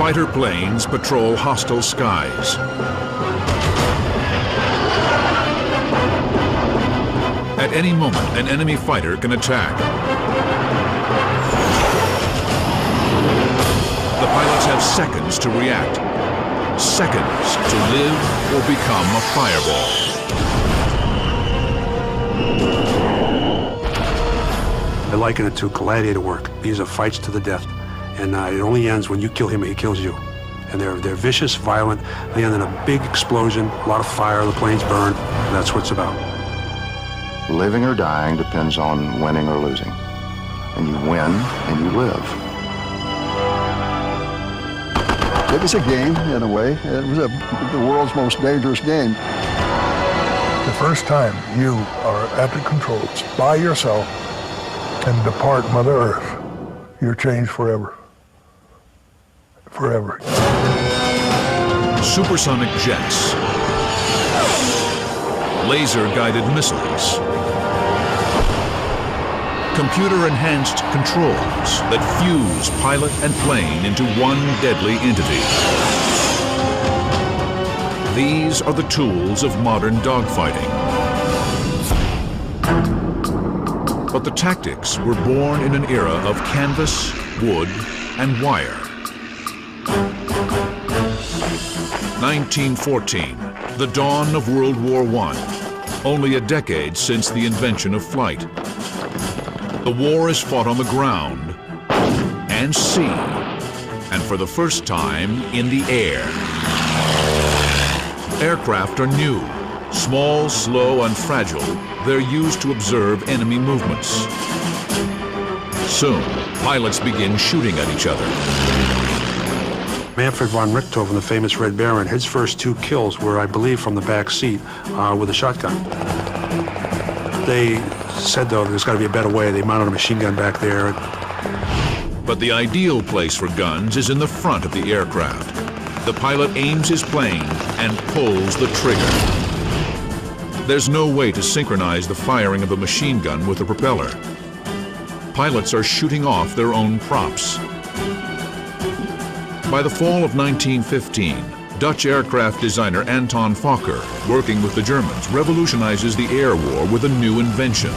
Fighter planes patrol hostile skies. At any moment, an enemy fighter can attack. The pilots have seconds to react. Seconds to live or become a fireball. I liken it to gladiator work. These are fights to the death. And it only ends when you kill him or he kills you. And they're vicious, violent. They end in a big explosion, a lot of fire, the planes burn. That's what it's about. Living or dying depends on winning or losing. And you win and you live. It was a game, in a way. It was the world's most dangerous game. The first time you are at the controls by yourself and depart Mother Earth, you're changed forever. Forever. Supersonic jets, laser-guided missiles, computer-enhanced controls that fuse pilot and plane into one deadly entity. These are the tools of modern dogfighting. But the tactics were born in an era of canvas, wood, and wire. 1914, the dawn of World War I, only a decade since the invention of flight. The war is fought on the ground and sea, and for the first time in the air. Aircraft are new, small, slow, and fragile. They're used to observe enemy movements. Soon, pilots begin shooting at each other. Manfred von Richthofen, the famous Red Baron, his first 2 kills were, I believe, from the back seat with a shotgun. They said, though, there's got to be a better way. They mounted a machine gun back there. But the ideal place for guns is in the front of the aircraft. The pilot aims his plane and pulls the trigger. There's no way to synchronize the firing of a machine gun with the propeller. Pilots are shooting off their own props. By the fall of 1915, Dutch aircraft designer Anton Fokker, working with the Germans, revolutionizes the air war with a new invention.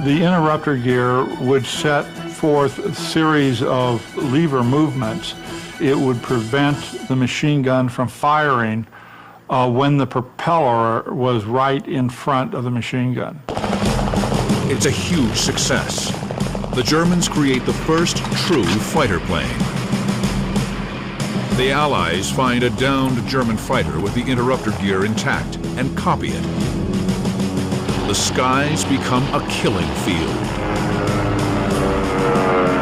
The interrupter gear would set forth a series of lever movements. It would prevent the machine gun from firing when the propeller was right in front of the machine gun. It's a huge success. The Germans create the first true fighter plane. The Allies find a downed German fighter with the interrupter gear intact and copy it. The skies become a killing field.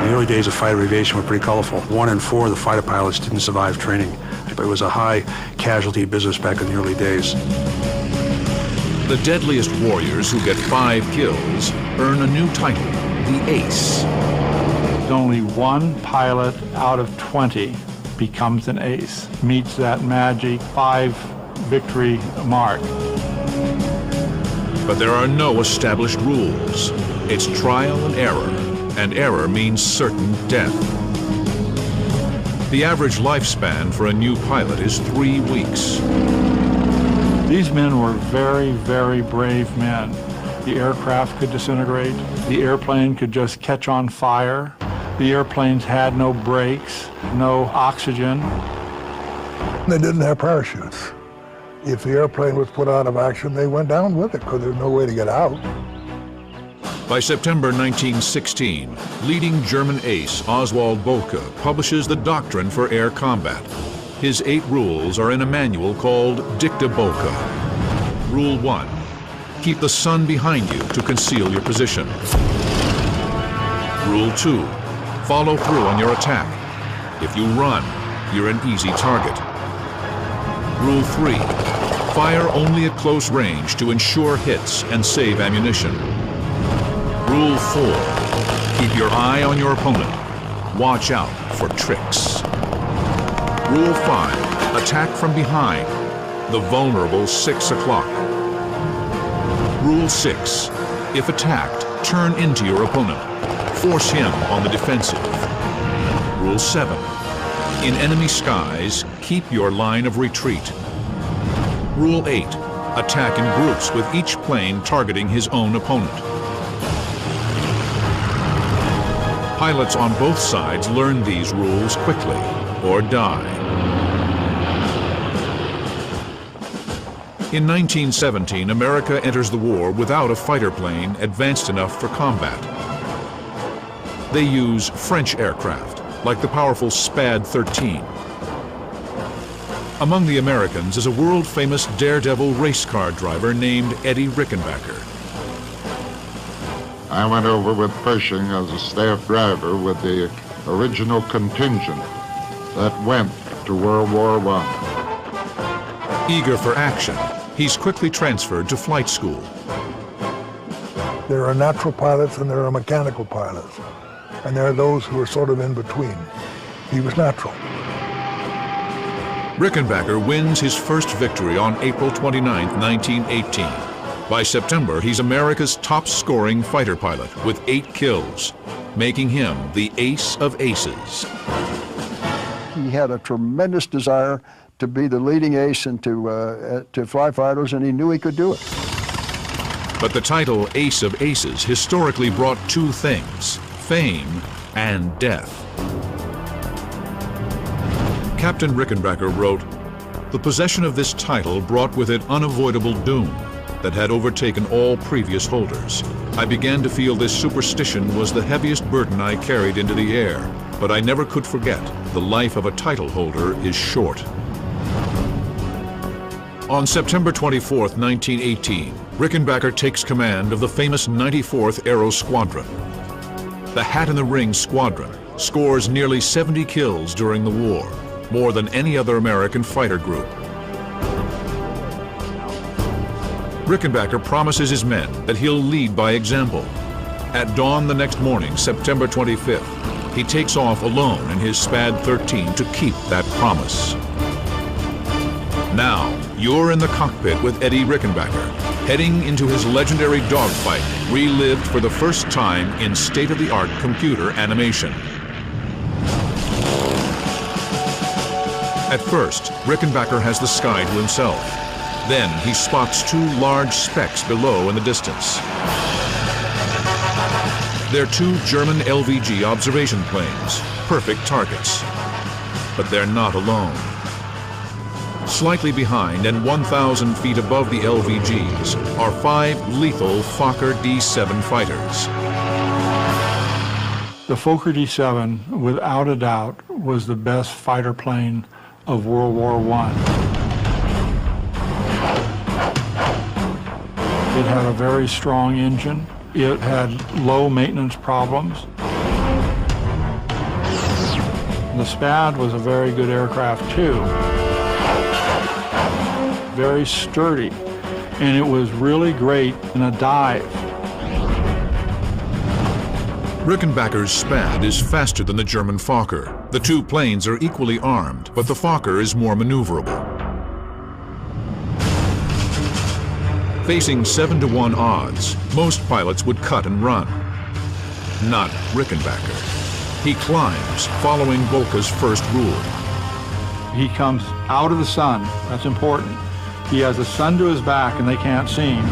The early days of fighter aviation were pretty colorful. 1 in 4 of the fighter pilots didn't survive training. It was a high casualty business back in the early days. The deadliest warriors who get 5 kills earn a new title, the Ace. Only 1 pilot out of 20 becomes an ace, meets that magic 5 victory mark. But there are no established rules. It's trial and error means certain death. The average lifespan for a new pilot is 3 weeks. These men were very, very brave men. The aircraft could disintegrate. The airplane could just catch on fire. The airplanes had no brakes, no oxygen. They didn't have parachutes. If the airplane was put out of action, they went down with it because there's no way to get out. By September 1916, leading German ace Oswald Bohlke publishes the doctrine for air combat. His 8 rules are in a manual called Dicta Bohlke. Rule 1, keep the sun behind you to conceal your position. Rule 2, follow through on your attack. If you run, you're an easy target. Rule 3, fire only at close range to ensure hits and save ammunition. Rule 4, keep your eye on your opponent. Watch out for tricks. Rule 5, attack from behind, the vulnerable 6 o'clock. Rule 6, if attacked, turn into your opponent. Force him on the defensive. Rule 7, In enemy skies, keep your line of retreat. Rule 8. Attack in groups with each plane targeting his own opponent. Pilots on both sides learn these rules quickly or die. In 1917, America enters the war without a fighter plane advanced enough for combat. They use French aircraft, like the powerful SPAD-13. Among the Americans is a world-famous daredevil race car driver named Eddie Rickenbacker. I went over with Pershing as a staff driver with the original contingent that went to World War I. Eager for action, he's quickly transferred to flight school. There are natural pilots and there are mechanical pilots. And there are those who are sort of in between. He was natural. Rickenbacker wins his first victory on April 29, 1918. By September, he's America's top-scoring fighter pilot with 8 kills, making him the ace of aces. He had a tremendous desire to be the leading ace and to fly fighters, and he knew he could do it. But the title Ace of Aces historically brought 2 things: fame and death. Captain Rickenbacker wrote, "The possession of this title brought with it unavoidable doom that had overtaken all previous holders. I began to feel this superstition was the heaviest burden I carried into the air, but I never could forget the life of a title holder is short." On September 24, 1918, Rickenbacker takes command of the famous 94th Aero Squadron. The Hat in the Ring Squadron scores nearly 70 kills during the war, more than any other American fighter group. Rickenbacker promises his men that he'll lead by example. At dawn the next morning, September 25th, he takes off alone in his SPAD-13 to keep that promise. Now, you're in the cockpit with Eddie Rickenbacker, heading into his legendary dogfight, relived for the first time in state-of-the-art computer animation. At first, Rickenbacker has the sky to himself. Then he spots 2 large specks below in the distance. They're 2 German LVG observation planes, perfect targets. But they're not alone. Slightly behind and 1,000 feet above the LVGs are 5 lethal Fokker D-7 fighters. The Fokker D-7, without a doubt, was the best fighter plane of World War I. It had a very strong engine. It had low maintenance problems. The SPAD was a very good aircraft too. Very sturdy, and it was really great in a dive. Rickenbacker's SPAD is faster than the German Fokker. The 2 planes are equally armed, but the Fokker is more maneuverable. Facing 7-to-1 odds, most pilots would cut and run. Not Rickenbacker. He climbs, following Volka's first rule. He comes out of the sun. That's important. He has the sun to his back and they can't see him.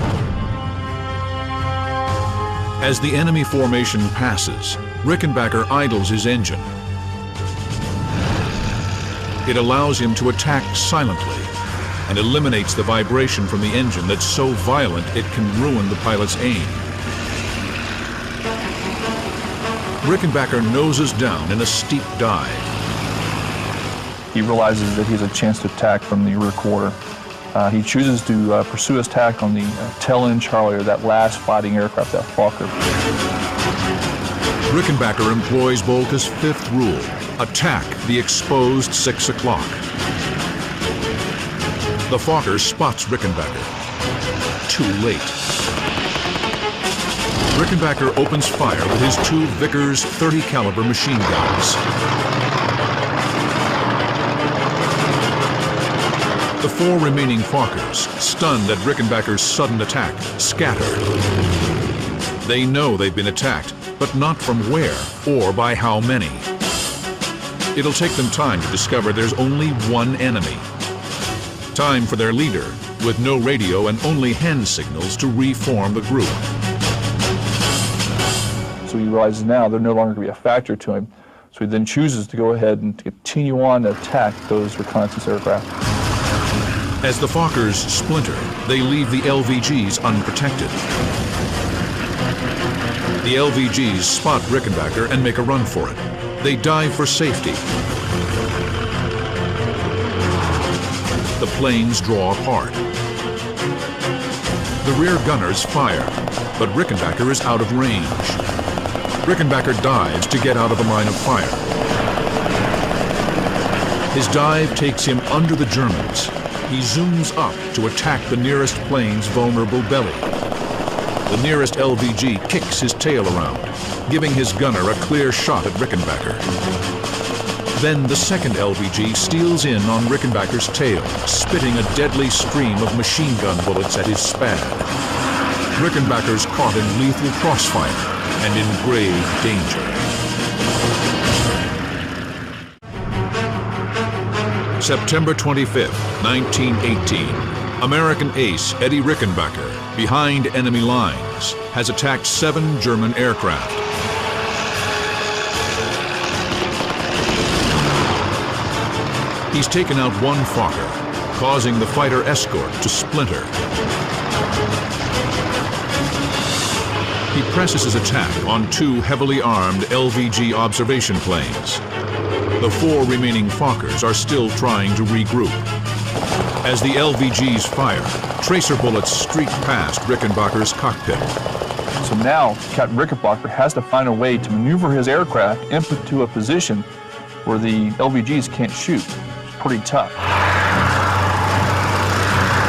As the enemy formation passes, Rickenbacker idles his engine. It allows him to attack silently and eliminates the vibration from the engine that's so violent it can ruin the pilot's aim. Rickenbacker noses down in a steep dive. He realizes that he has a chance to attack from the rear quarter. He chooses to pursue his attack on the tail end Charlie, or that last fighting aircraft, that Fokker. Rickenbacker employs Volka's 5th rule: attack the exposed 6 o'clock. The Fokker spots Rickenbacker. Too late. Rickenbacker opens fire with his 2 Vickers 30 caliber machine guns. The 4 remaining Fokkers, stunned at Rickenbacker's sudden attack, scatter. They know they've been attacked, but not from where or by how many. It'll take them time to discover there's only one enemy. Time for their leader, with no radio and only hand signals, to reform the group. So he realizes now they're no longer going to be a factor to him. So he then chooses to go ahead and to continue on to attack those reconnaissance aircraft. As the Fokkers splinter, they leave the LVGs unprotected. The LVGs spot Rickenbacker and make a run for it. They dive for safety. The planes draw apart. The rear gunners fire, but Rickenbacker is out of range. Rickenbacker dives to get out of the line of fire. His dive takes him under the Germans. He zooms up to attack the nearest plane's vulnerable belly. The nearest LVG kicks his tail around, giving his gunner a clear shot at Rickenbacker. Then the second LVG steals in on Rickenbacker's tail, spitting a deadly stream of machine gun bullets at his SPAD. Rickenbacker's caught in lethal crossfire and in grave danger. September 25th, 1918. American ace Eddie Rickenbacker, behind enemy lines, has attacked 7 German aircraft. He's taken out one Fokker, causing the fighter escort to splinter. He presses his attack on 2 heavily armed LVG observation planes. The 4 remaining Fokkers are still trying to regroup. As the LVGs fire, tracer bullets streak past Rickenbacker's cockpit. So now Captain Rickenbacker has to find a way to maneuver his aircraft into a position where the LVGs can't shoot. It's pretty tough.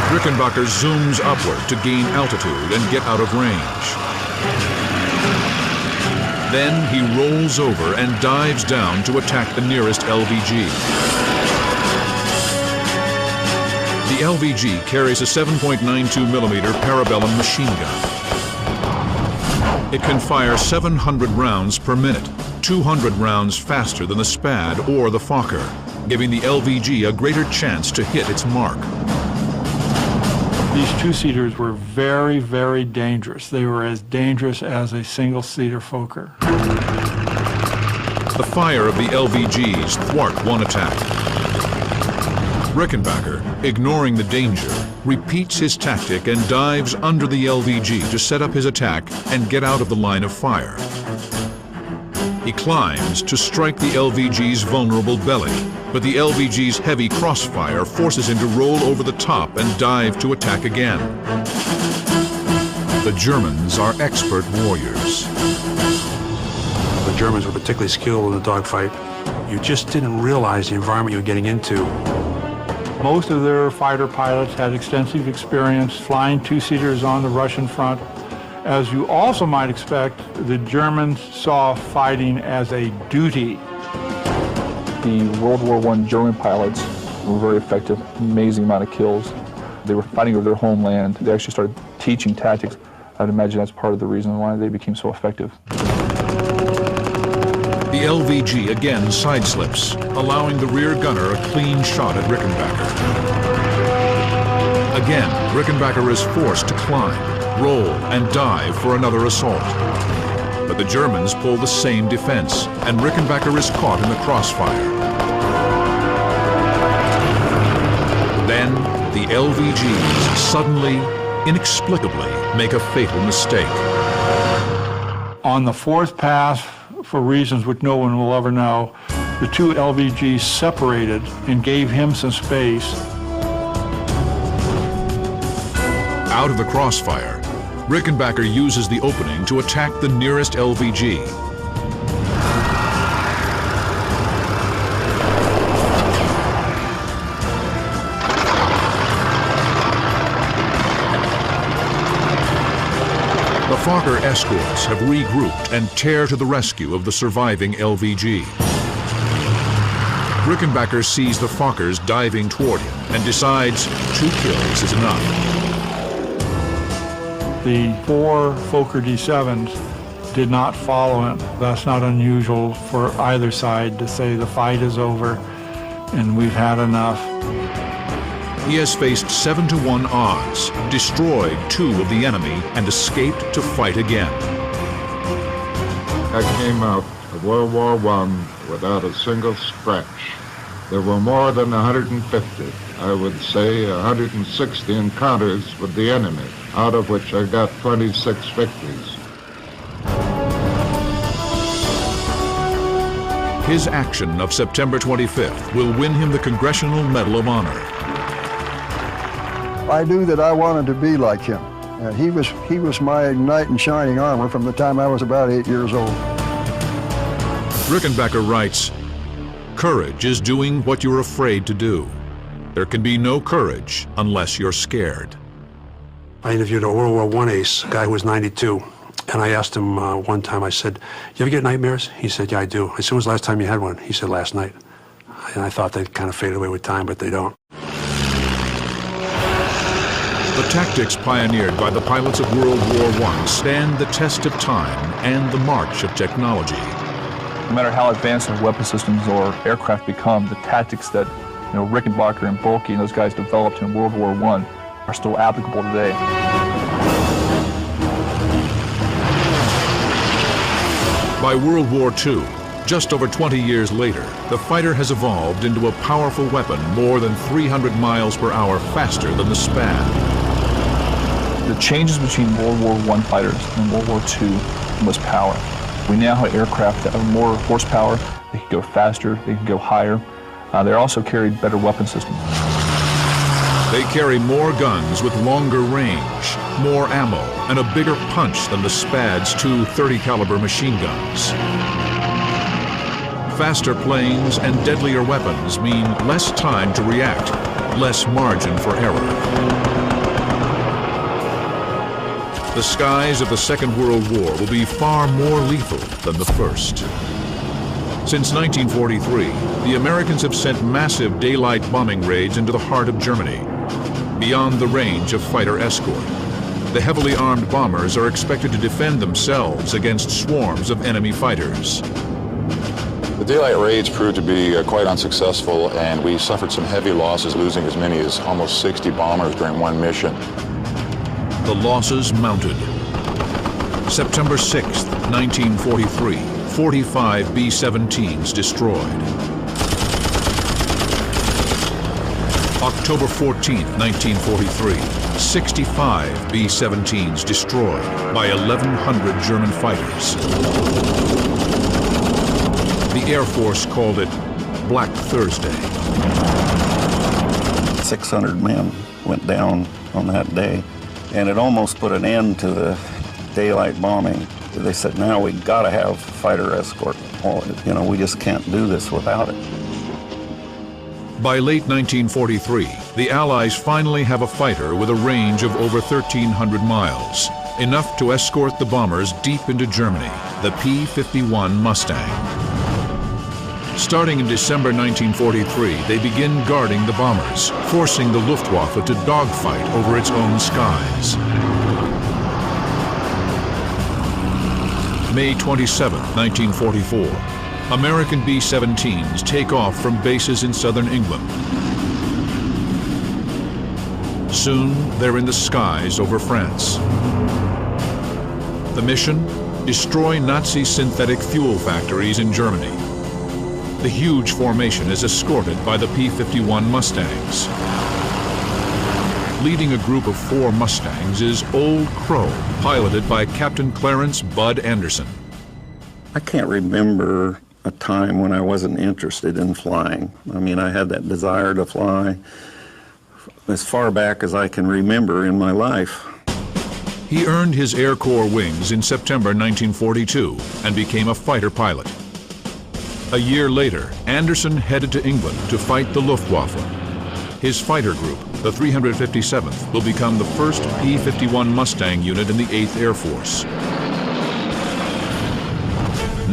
Rickenbacker zooms upward to gain altitude and get out of range. Then he rolls over and dives down to attack the nearest LVG. The LVG carries a 7.92mm Parabellum machine gun. It can fire 700 rounds per minute, 200 rounds faster than the SPAD or the Fokker, giving the LVG a greater chance to hit its mark. These two-seaters were very, very dangerous. They were as dangerous as a single-seater Fokker. The fire of the LVGs thwart one attack. Rickenbacker, ignoring the danger, repeats his tactic and dives under the LVG to set up his attack and get out of the line of fire. He climbs to strike the LVG's vulnerable belly, but the LVG's heavy crossfire forces him to roll over the top and dive to attack again. The Germans are expert warriors. The Germans were particularly skilled in the dogfight. You just didn't realize the environment you were getting into. Most of their fighter pilots had extensive experience flying two-seaters on the Russian front. As you also might expect, the Germans saw fighting as a duty. The World War I German pilots were very effective, amazing amount of kills. They were fighting over their homeland. They actually started teaching tactics. I'd imagine that's part of the reason why they became so effective. The LVG again sideslips, allowing the rear gunner a clean shot at Rickenbacker. Again, Rickenbacker is forced to climb, roll, and dive for another assault. But the Germans pull the same defense, and Rickenbacker is caught in the crossfire. Then, the LVGs suddenly, inexplicably, make a fatal mistake. On the 4th pass, for reasons which no one will ever know, the 2 LVGs separated and gave him some space. Out of the crossfire, Rickenbacker uses the opening to attack the nearest LVG. The Fokker escorts have regrouped and tear to the rescue of the surviving LVG. Rickenbacker sees the Fokkers diving toward him and decides 2 kills is enough. The 4 Fokker D7s did not follow him. That's not unusual for either side to say the fight is over and we've had enough. He has faced 7-to-1 odds, destroyed 2 of the enemy, and escaped to fight again. I came out of World War I without a single scratch. There were more than 150, I would say 160 encounters with the enemy, out of which I got 26 victories. His action of September 25th will win him the Congressional Medal of Honor. I knew that I wanted to be like him. He was my knight in shining armor from the time I was about 8 years old. Rickenbacker writes, "Courage is doing what you're afraid to do. There can be no courage unless you're scared." I interviewed a World War I ace, a guy who was 92, and I asked him one time, I said, "You ever get nightmares?" He said, "Yeah, I do." I said, "When was the last time you had one?" He said, "Last night." And I thought they'd kind of fade away with time, but they don't. The tactics pioneered by the pilots of World War I stand the test of time and the march of technology. No matter how advanced our weapon systems or aircraft become, the tactics that Rickenbacker and Boelke and those guys developed in World War I are still applicable today. By World War II, just over 20 years later, the fighter has evolved into a powerful weapon more than 300 miles per hour faster than the Spad. The changes between World War I fighters and World War II was power. We now have aircraft that have more horsepower, they can go faster, they can go higher. They also carried better weapon systems. They carry more guns with longer range, more ammo, and a bigger punch than the Spad's 2 30-caliber machine guns. Faster planes and deadlier weapons mean less time to react, less margin for error. The skies of the Second World War will be far more lethal than the First. Since 1943, the Americans have sent massive daylight bombing raids into the heart of Germany, beyond the range of fighter escort. The heavily armed bombers are expected to defend themselves against swarms of enemy fighters. The daylight raids proved to be quite unsuccessful, and we suffered some heavy losses, losing as many as almost 60 bombers during one mission. The losses mounted. September 6th, 1943, 45 B-17s destroyed. October 14th, 1943, 65 B-17s destroyed by 1,100 German fighters. The Air Force called it Black Thursday. 600 men went down on that day, and it almost put an end to the daylight bombing. They said, now we gotta have fighter escort. Well, we just can't do this without it. By late 1943, the Allies finally have a fighter with a range of over 1,300 miles, enough to escort the bombers deep into Germany, the P-51 Mustang. Starting in December 1943, they begin guarding the bombers, forcing the Luftwaffe to dogfight over its own skies. May 27, 1944. American B-17s take off from bases in southern England. Soon, they're in the skies over France. The mission? Destroy Nazi synthetic fuel factories in Germany. The huge formation is escorted by the P-51 Mustangs. Leading a group of 4 Mustangs is Old Crow, piloted by Captain Clarence Bud Anderson. I can't remember a time when I wasn't interested in flying. I mean, I had that desire to fly as far back as I can remember in my life. He earned his Air Corps wings in September 1942 and became a fighter pilot. A year later, Anderson headed to England to fight the Luftwaffe. His fighter group, the 357th, will become the first P-51 Mustang unit in the 8th Air Force.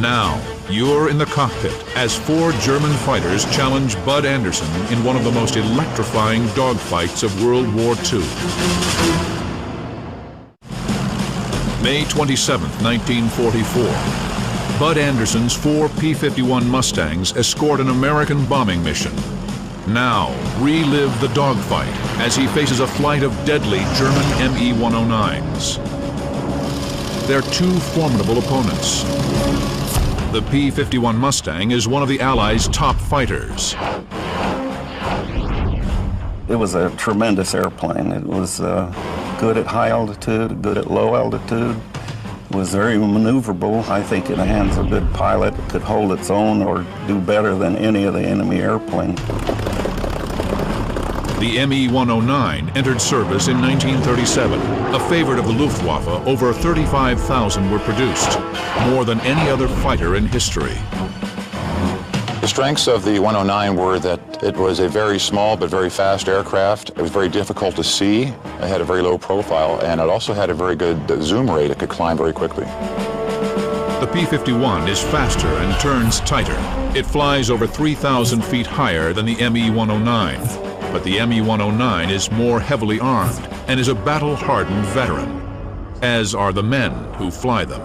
Now, you're in the cockpit as 4 German fighters challenge Bud Anderson in one of the most electrifying dogfights of World War II. May 27, 1944. Bud Anderson's 4 P-51 Mustangs escort an American bombing mission. Now, relive the dogfight as he faces a flight of deadly German Me-109s. They're two formidable opponents. The P-51 Mustang is one of the Allies' top fighters. It was a tremendous airplane. It was good at high altitude, good at low altitude. It was very maneuverable. I think in the hands of a good pilot, it could hold its own or do better than any of the enemy airplanes. The Me-109 entered service in 1937. A favorite of the Luftwaffe, over 35,000 were produced, more than any other fighter in history. The strengths of the 109 were that it was a very small but very fast aircraft. It was very difficult to see. It had a very low profile, and it also had a very good zoom rate. It could climb very quickly. The P-51 is faster and turns tighter. It flies over 3,000 feet higher than the Me-109. But the Me-109 is more heavily armed and is a battle-hardened veteran, as are the men who fly them.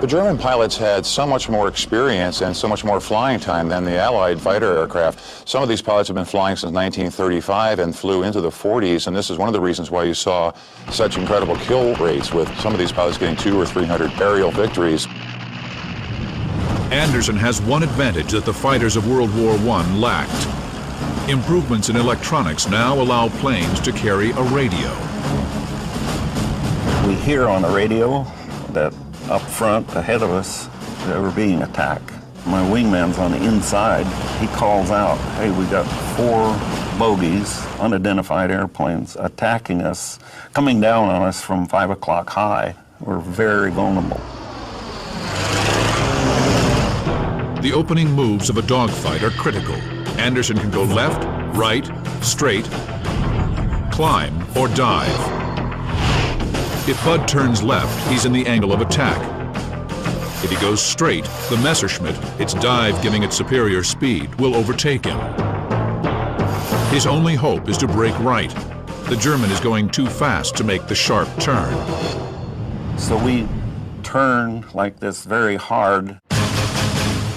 The German pilots had so much more experience and so much more flying time than the Allied fighter aircraft. Some of these pilots have been flying since 1935 and flew into the 40s, and this is one of the reasons why you saw such incredible kill rates, with some of these pilots getting 200 or 300 aerial victories. Anderson has one advantage that the fighters of World War I lacked. Improvements in electronics now allow planes to carry a radio. We hear on the radio that up front, ahead of us, they were being attacked. My wingman's on the inside. He calls out, hey, we got 4 bogies, unidentified airplanes, attacking us, coming down on us from 5 o'clock high. We're very vulnerable. The opening moves of a dogfight are critical. Anderson can go left, right, straight, climb, or dive. If Bud turns left, he's in the angle of attack. If he goes straight, the Messerschmitt, its dive giving it superior speed, will overtake him. His only hope is to break right. The German is going too fast to make the sharp turn. So we turn like this very hard.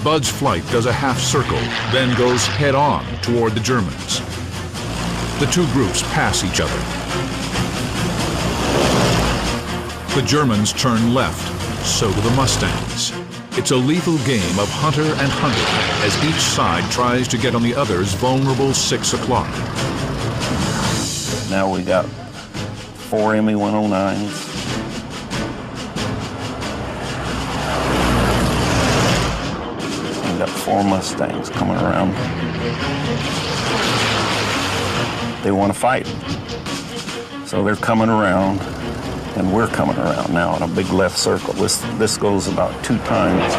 Bud's flight does a half circle, then goes head-on toward the Germans. The two groups pass each other. The Germans turn left, so do the Mustangs. It's a lethal game of hunter and hunted as each side tries to get on the other's vulnerable 6 o'clock. Now we got 4 Me-109s. We got 4 Mustangs coming around. They want to fight. So they're coming around. And we're coming around now in a big left circle. This goes about 2 times.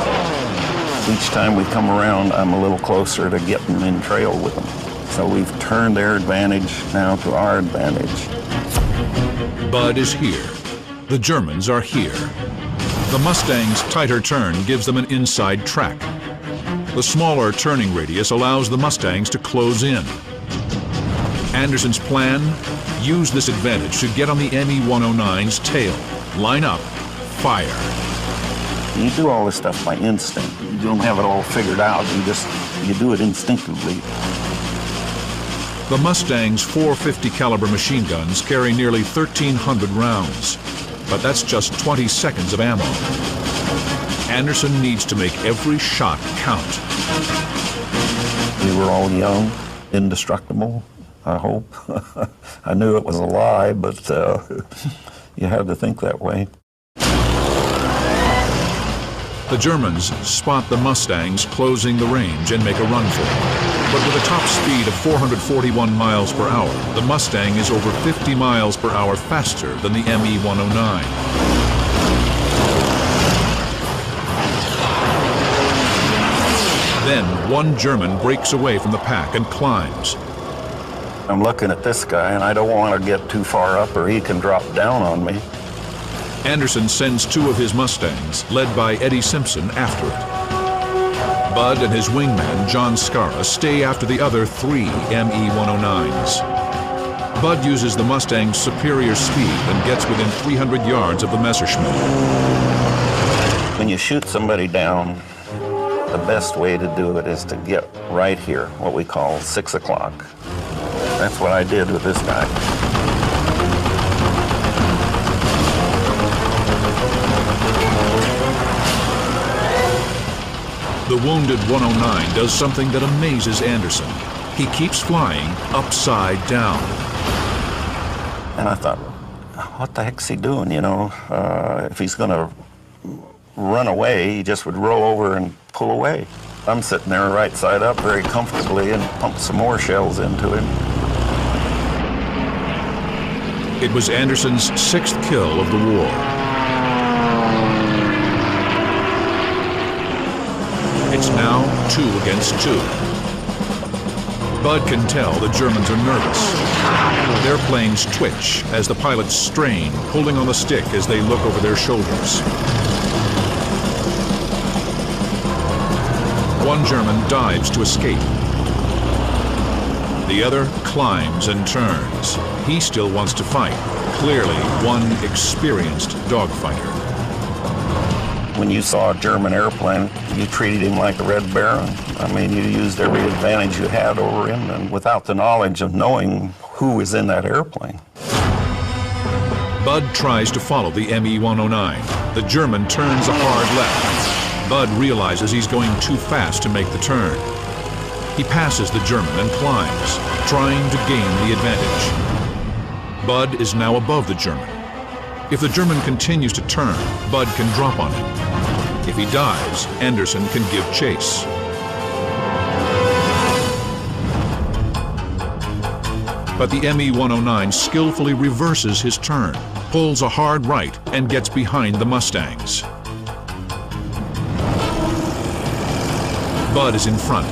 Each time we come around, I'm a little closer to getting in trail with them. So we've turned their advantage now to our advantage. Bud is here. The Germans are here. The Mustang's tighter turn gives them an inside track. The smaller turning radius allows the Mustangs to close in. Anderson's plan? Use this advantage to get on the Me-109's tail. Line up, fire. You do all this stuff by instinct. You don't have it all figured out. You do it instinctively. The Mustang's 450 caliber machine guns carry nearly 1,300 rounds, but that's just 20 seconds of ammo. Anderson needs to make every shot count. We were all young, indestructible, I hope. I knew it was a lie, but you had to think that way. The Germans spot the Mustangs closing the range and make a run for it. But with a top speed of 441 miles per hour, the Mustang is over 50 miles per hour faster than the Me-109. Then one German breaks away from the pack and climbs. I'm looking at this guy, and I don't want to get too far up or he can drop down on me. Anderson sends 2 of his Mustangs, led by Eddie Simpson, after it. Bud and his wingman, John Scarra, stay after the other 3 Me-109s. Bud uses the Mustang's superior speed and gets within 300 yards of the Messerschmitt. When you shoot somebody down, the best way to do it is to get right here, what we call 6 o'clock. That's what I did with this guy. The wounded 109 does something that amazes Anderson. He keeps flying upside down. And I thought, what the heck's he doing, you know? If he's gonna run away, he just would roll over and pull away. I'm sitting there right side up very comfortably and pump some more shells into him. It was Anderson's 6th kill of the war. It's now 2 against 2. Bud can tell the Germans are nervous. Their planes twitch as the pilots strain, holding on the stick as they look over their shoulders. One German dives to escape. The other climbs and turns. He still wants to fight. Clearly, one experienced dogfighter. When you saw a German airplane, you treated him like a Red Baron. I mean, you used every advantage you had over him, and without the knowledge of knowing who was in that airplane. Bud tries to follow the Me-109. The German turns a hard left. Bud realizes he's going too fast to make the turn. He passes the German and climbs, trying to gain the advantage. Bud is now above the German. If the German continues to turn, Bud can drop on him. If he dives, Anderson can give chase. But the Me-109 skillfully reverses his turn, pulls a hard right, and gets behind the Mustangs. Bud is in front.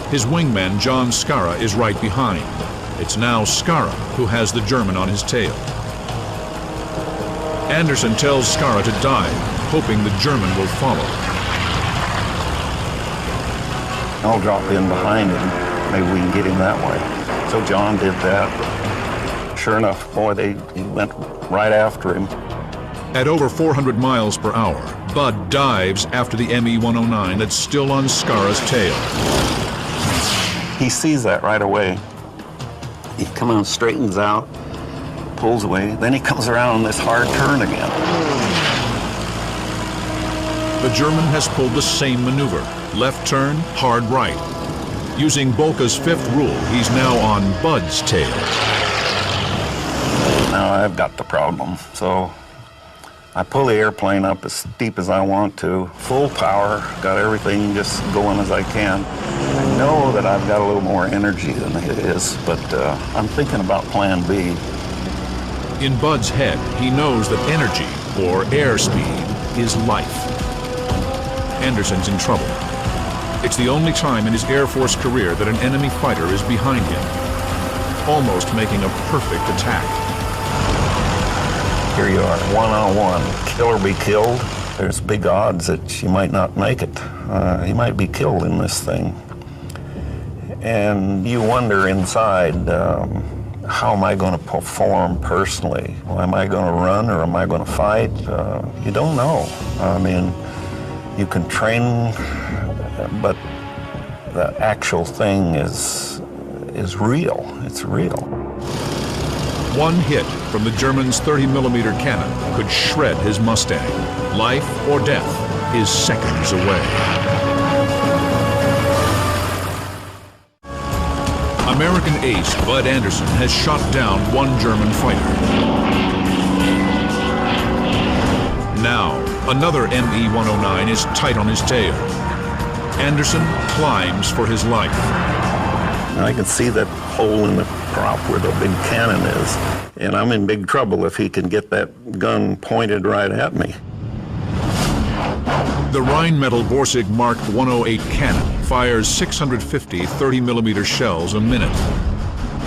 His wingman, John Scarra, is right behind. It's now Scarra who has the German on his tail. Anderson tells Scarra to dive, hoping the German will follow. I'll drop in behind him. Maybe we can get him that way. So John did that. Sure enough, boy, he went right after him. At over 400 miles per hour, Bud dives after the Me-109 that's still on Scarra's tail. He sees that right away. He comes on, straightens out, pulls away, then he comes around on this hard turn again. The German has pulled the same maneuver. Left turn, hard right. Using Bolka's 5th rule, he's now on Bud's tail. Now I've got the problem, so I pull the airplane up as steep as I want to, full power, got everything just going as I can. I know that I've got a little more energy than it is, but I'm thinking about plan B. In Bud's head, he knows that energy, or airspeed, is life. Anderson's in trouble. It's the only time in his Air Force career that an enemy fighter is behind him, almost making a perfect attack. Here you are, one-on-one, kill or be killed. There's big odds that you might not make it. You might be killed in this thing. And you wonder inside, how am I going to perform personally? Well, am I going to run or am I going to fight? You don't know. I mean, you can train, but the actual thing is real. It's real. One hit from the German's 30mm cannon could shred his Mustang. Life or death is seconds away. American ace Bud Anderson has shot down one German fighter. Now, another Me-109 is tight on his tail. Anderson climbs for his life. I can see that hole in the prop where the big cannon is, and I'm in big trouble if he can get that gun pointed right at me. The Rheinmetall Borsig Mark 108 cannon fires 650 30mm shells a minute.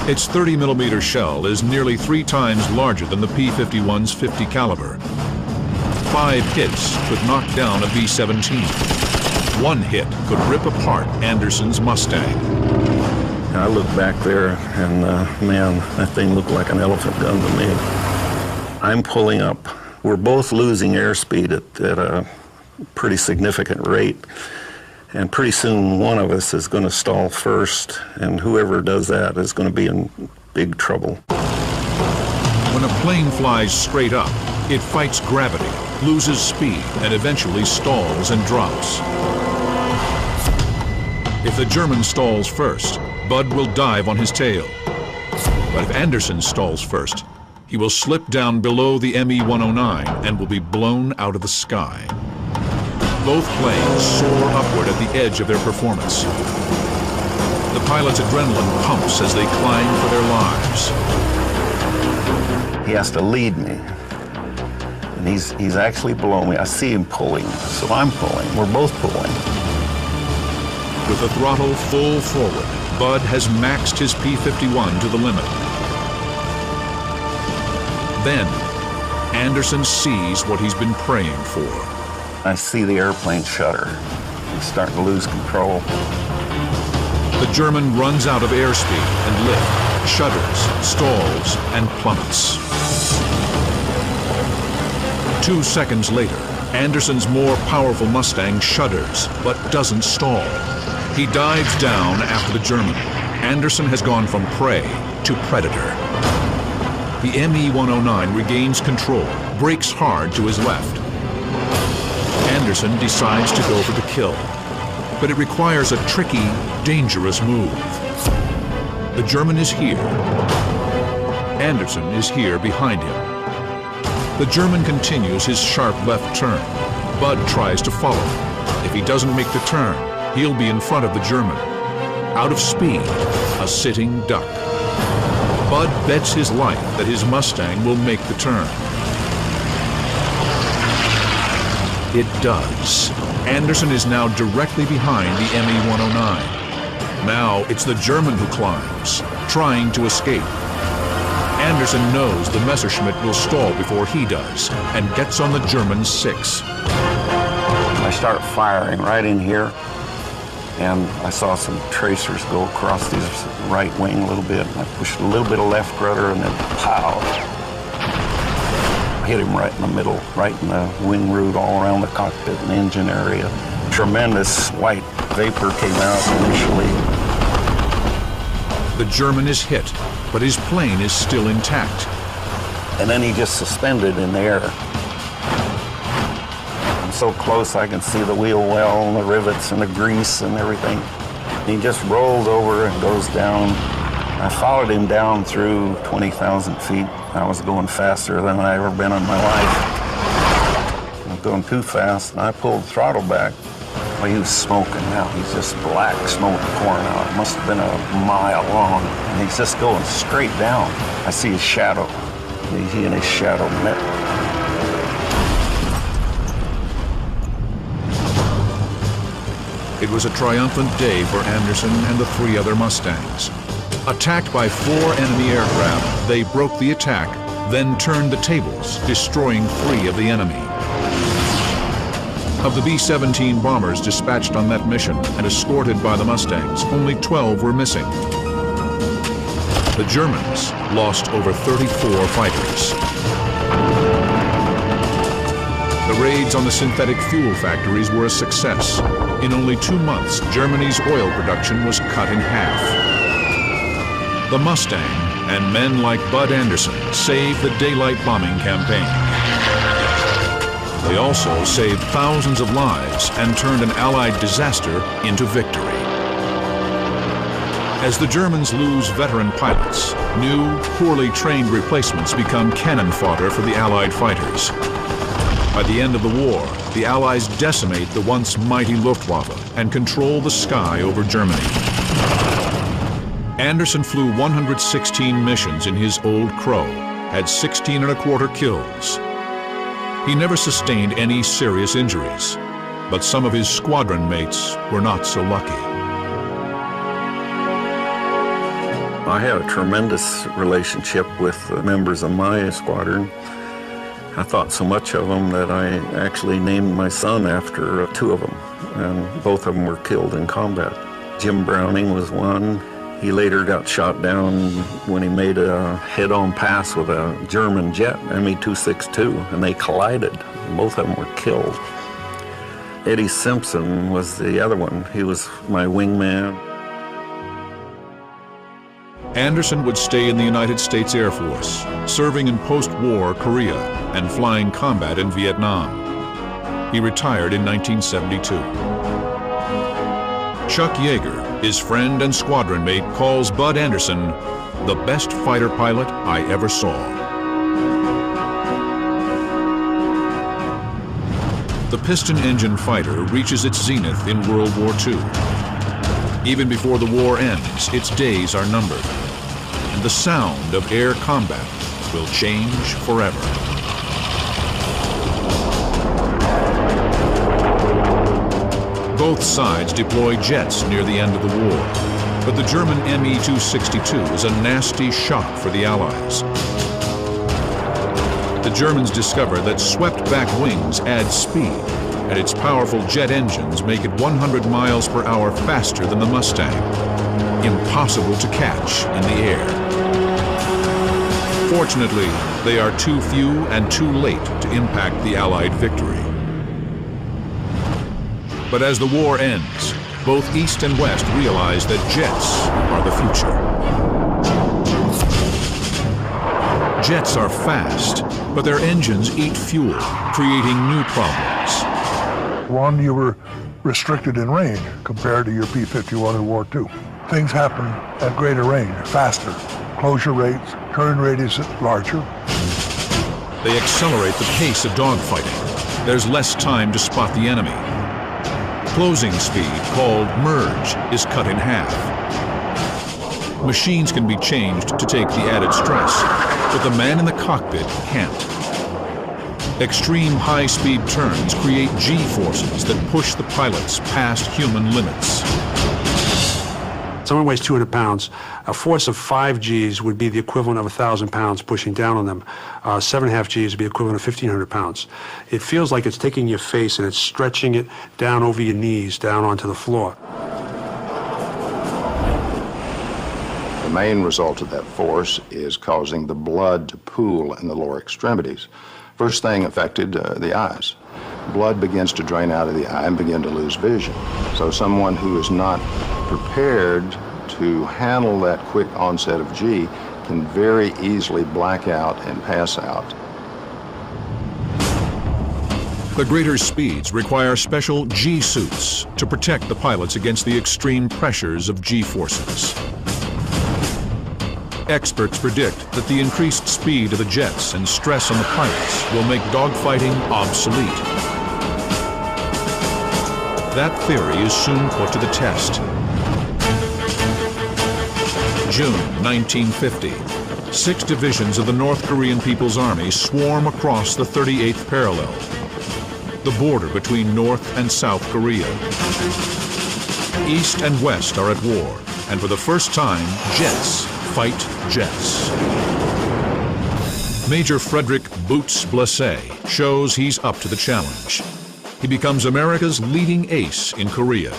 Its 30mm shell is nearly 3 times larger than the P-51's 50 caliber. 5 hits could knock down a B-17. One hit could rip apart Anderson's Mustang. I look back there, and man, that thing looked like an elephant gun to me. I'm pulling up. We're both losing airspeed at a pretty significant rate, and pretty soon one of us is going to stall first, and whoever does that is going to be in big trouble. When a plane flies straight up, it fights gravity, loses speed, and eventually stalls and drops. If the German stalls first, Bud will dive on his tail. But if Anderson stalls first, he will slip down below the Me-109 and will be blown out of the sky. Both planes soar upward at the edge of their performance. The pilot's adrenaline pumps as they climb for their lives. He has to lead me, and he's actually below me. I see him pulling, so I'm pulling. We're both pulling. With the throttle full forward, Bud has maxed his P-51 to the limit. Then, Anderson sees what he's been praying for. I see the airplane shudder. He's starting to lose control. The German runs out of airspeed and lift, shudders, stalls, and plummets. 2 seconds later, Anderson's more powerful Mustang shudders, but doesn't stall. He dives down after the German. Anderson has gone from prey to predator. The Me-109 regains control, brakes hard to his left. Anderson decides to go for the kill, but it requires a tricky, dangerous move. The German is here. Anderson is here behind him. The German continues his sharp left turn. Bud tries to follow. If he doesn't make the turn, he'll be in front of the German. Out of speed, a sitting duck. Bud bets his life that his Mustang will make the turn. It does. Anderson is now directly behind the Me-109. Now it's the German who climbs, trying to escape. Anderson knows the Messerschmitt will stall before he does, and gets on the German's 6. I start firing right in here, and I saw some tracers go across his right wing a little bit. I pushed a little bit of left rudder, and then pow! Hit him right in the middle, right in the wing root, all around the cockpit and engine area. Tremendous white vapor came out initially. The German is hit, but his plane is still intact. And then he just suspended in the air. I'm so close I can see the wheel well and the rivets and the grease and everything. He just rolls over and goes down. I followed him down through 20,000 feet. I was going faster than I ever been in my life. I was going too fast, and I pulled the throttle back. Well, he was smoking now. He's just black smoke pouring out. It must have been a mile long. And he's just going straight down. I see his shadow. He and his shadow met. It was a triumphant day for Anderson and the 3 other Mustangs. Attacked by 4 enemy aircraft, they broke the attack, then turned the tables, destroying 3 of the enemy. Of the B-17 bombers dispatched on that mission and escorted by the Mustangs, only 12 were missing. The Germans lost over 34 fighters. The raids on the synthetic fuel factories were a success. In only 2 months, Germany's oil production was cut in half. The Mustang and men like Bud Anderson saved the daylight bombing campaign. They also saved thousands of lives and turned an Allied disaster into victory. As the Germans lose veteran pilots, new, poorly trained replacements become cannon fodder for the Allied fighters. By the end of the war, the Allies decimate the once mighty Luftwaffe and control the sky over Germany. Anderson flew 116 missions in his old Crow, had 16 1/4 kills. He never sustained any serious injuries, but some of his squadron mates were not so lucky. I had a tremendous relationship with the members of my squadron. I thought so much of them that I actually named my son after 2 of them, and both of them were killed in combat. Jim Browning was one. He later got shot down when he made a head-on pass with a German jet, Me-262, and they collided. Both of them were killed. Eddie Simpson was the other one. He was my wingman. Anderson would stay in the United States Air Force, serving in post-war Korea and flying combat in Vietnam. He retired in 1972. Chuck Yeager, his friend and squadron mate, calls Bud Anderson the best fighter pilot I ever saw. The piston-engine fighter reaches its zenith in World War II. Even before the war ends, its days are numbered, and the sound of air combat will change forever. Both sides deploy jets near the end of the war, but the German Me-262 is a nasty shock for the Allies. The Germans discover that swept-back wings add speed, and its powerful jet engines make it 100 miles per hour faster than the Mustang. Impossible to catch in the air. Fortunately, they are too few and too late to impact the Allied victory. But as the war ends, both East and West realize that jets are the future. Jets are fast, but their engines eat fuel, creating new problems. One, you were restricted in range compared to your P-51 in War II. Things happen at greater range, faster. Closure rates, turn radius larger. They accelerate the pace of dogfighting. There's less time to spot the enemy. Closing speed, called merge, is cut in half. Machines can be changed to take the added stress, but the man in the cockpit can't. Extreme high-speed turns create G-forces that push the pilots past human limits. Someone weighs 200 pounds. A force of 5 Gs would be the equivalent of 1,000 pounds pushing down on them. 7.5 Gs would be equivalent of 1,500 pounds. It feels like it's taking your face and it's stretching it down over your knees, down onto the floor. The main result of that force is causing the blood to pool in the lower extremities. First thing affected the eyes. Blood begins to drain out of the eye and begin to lose vision. So someone who is not prepared to handle that quick onset of G can very easily black out and pass out. The greater speeds require special G suits to protect the pilots against the extreme pressures of G forces. Experts predict that the increased speed of the jets and stress on the pilots will make dogfighting obsolete. That theory is soon put to the test. June 1950, 6 divisions of the North Korean People's Army swarm across the 38th parallel, the border between North and South Korea. East and West are at war, and for the first time, jets fight jets. Major Frederick Boots Blessé shows he's up to the challenge. He becomes America's leading ace in Korea.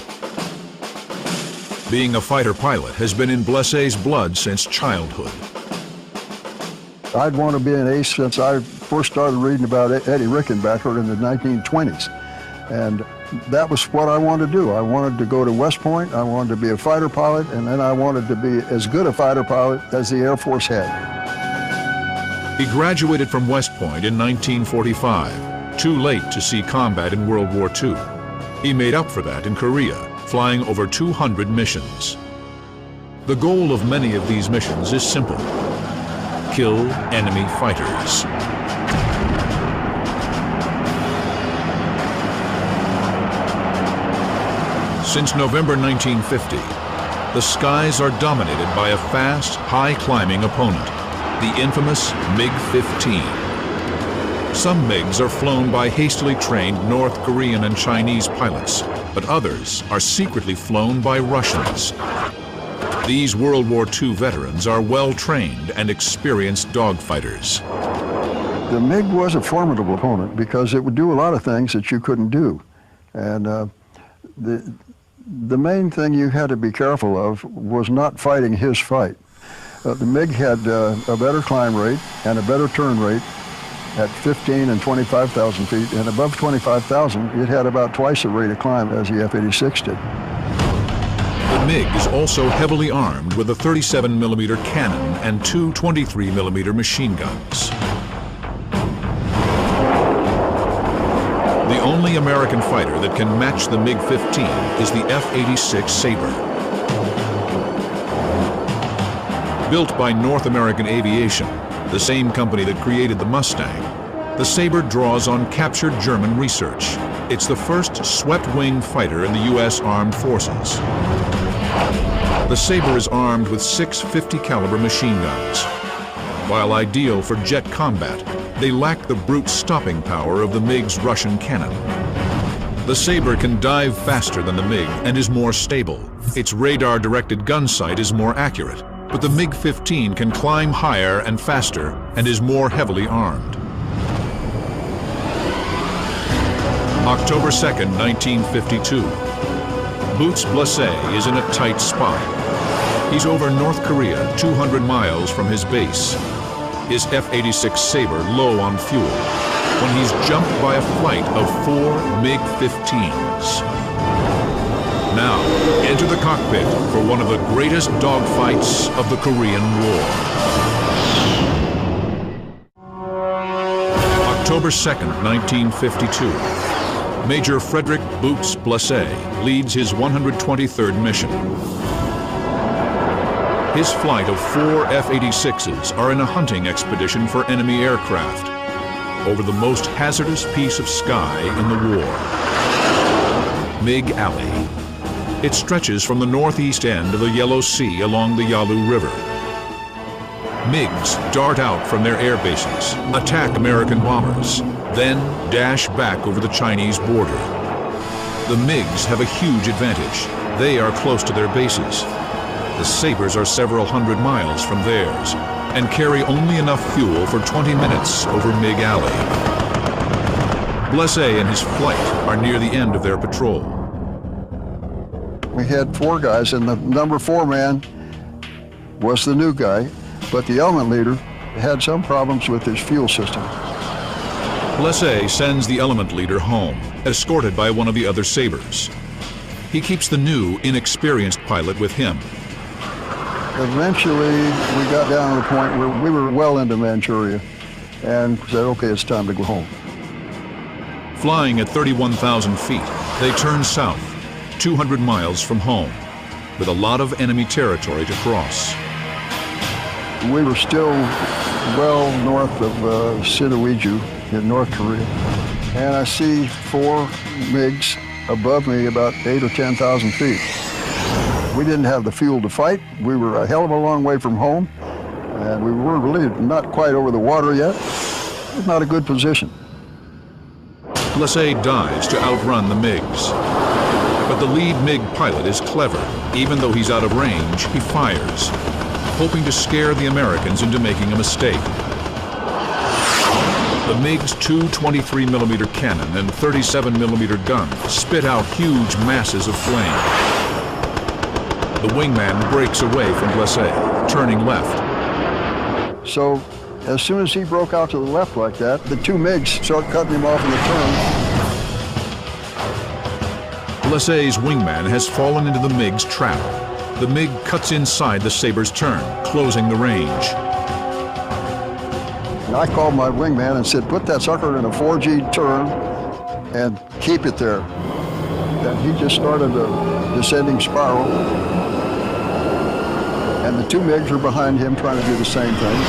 Being a fighter pilot has been in Blessé's blood since childhood. I'd want to be an ace since I first started reading about Eddie Rickenbacker in the 1920s. And that was what I wanted to do. I wanted to go to West Point, I wanted to be a fighter pilot, and then I wanted to be as good a fighter pilot as the Air Force had. He graduated from West Point in 1945, too late to see combat in World War II. He made up for that in Korea, flying over 200 missions. The goal of many of these missions is simple: kill enemy fighters. Since November 1950, the skies are dominated by a fast, high-climbing opponent, the infamous MiG-15. Some MiGs are flown by hastily trained North Korean and Chinese pilots, but others are secretly flown by Russians. These World War II veterans are well-trained and experienced dogfighters. The MiG was a formidable opponent because it would do a lot of things that you couldn't do. And The main thing you had to be careful of was not fighting his fight. The MiG had a better climb rate and a better turn rate at 15 and 25,000 feet, and above 25,000, it had about twice the rate of climb as the F-86 did. The MiG is also heavily armed with a 37mm cannon and two 23mm machine guns. The only American fighter that can match the MiG-15 is the F-86 Sabre. Built by North American Aviation, the same company that created the Mustang, the Sabre draws on captured German research. It's the first swept-wing fighter in the U.S. Armed Forces. The Sabre is armed with 6 50-caliber machine guns. While ideal for jet combat, they lack the brute stopping power of the MiG's Russian cannon. The Sabre can dive faster than the MiG and is more stable. Its radar-directed gun sight is more accurate, but the MiG-15 can climb higher and faster and is more heavily armed. October 2nd, 1952. Boots Blessé is in a tight spot. He's over North Korea, 200 miles from his base. His F-86 Sabre low on fuel when he's jumped by a flight of 4 MiG-15s. Now, enter the cockpit for one of the greatest dogfights of the Korean War. October 2nd, 1952. Major Frederick Boots Blessé leads his 123rd mission. His flight of 4 F-86s are in a hunting expedition for enemy aircraft over the most hazardous piece of sky in the war, MiG Alley. It stretches from the northeast end of the Yellow Sea along the Yalu River. MiGs dart out from their air bases, attack American bombers, then dash back over the Chinese border. The MiGs have a huge advantage. They are close to their bases. The Sabres are several hundred miles from theirs and carry only enough fuel for 20 minutes over MiG Alley. Blessé and his flight are near the end of their patrol. We had 4 guys, and the number 4 man was the new guy, but the element leader had some problems with his fuel system. Blessé sends the element leader home, escorted by one of the other Sabres. He keeps the new, inexperienced pilot with him. Eventually, we got down to the point where we were well into Manchuria and said, okay, it's time to go home. Flying at 31,000 feet, they turn south, 200 miles from home, with a lot of enemy territory to cross. We were still well north of Sinuiju in North Korea, and I see 4 MiGs above me about 8 or 10,000 feet. We didn't have the fuel to fight. We were a hell of a long way from home, and we were really not quite over the water yet. It was not a good position. Blessé dives to outrun the MiGs. But the lead MiG pilot is clever. Even though he's out of range, he fires, hoping to scare the Americans into making a mistake. The MiG's 2 23mm cannon and 37mm gun spit out huge masses of flame. The wingman breaks away from Blessé, turning left. So as soon as he broke out to the left like that, the 2 MiGs start cutting him off in the turn. Blessé's wingman has fallen into the MiG's trap. The MiG cuts inside the Sabre's turn, closing the range. And I called my wingman and said, put that sucker in a 4G turn and keep it there. And he just started a descending spiral. And the 2 MiGs are behind him trying to do the same thing.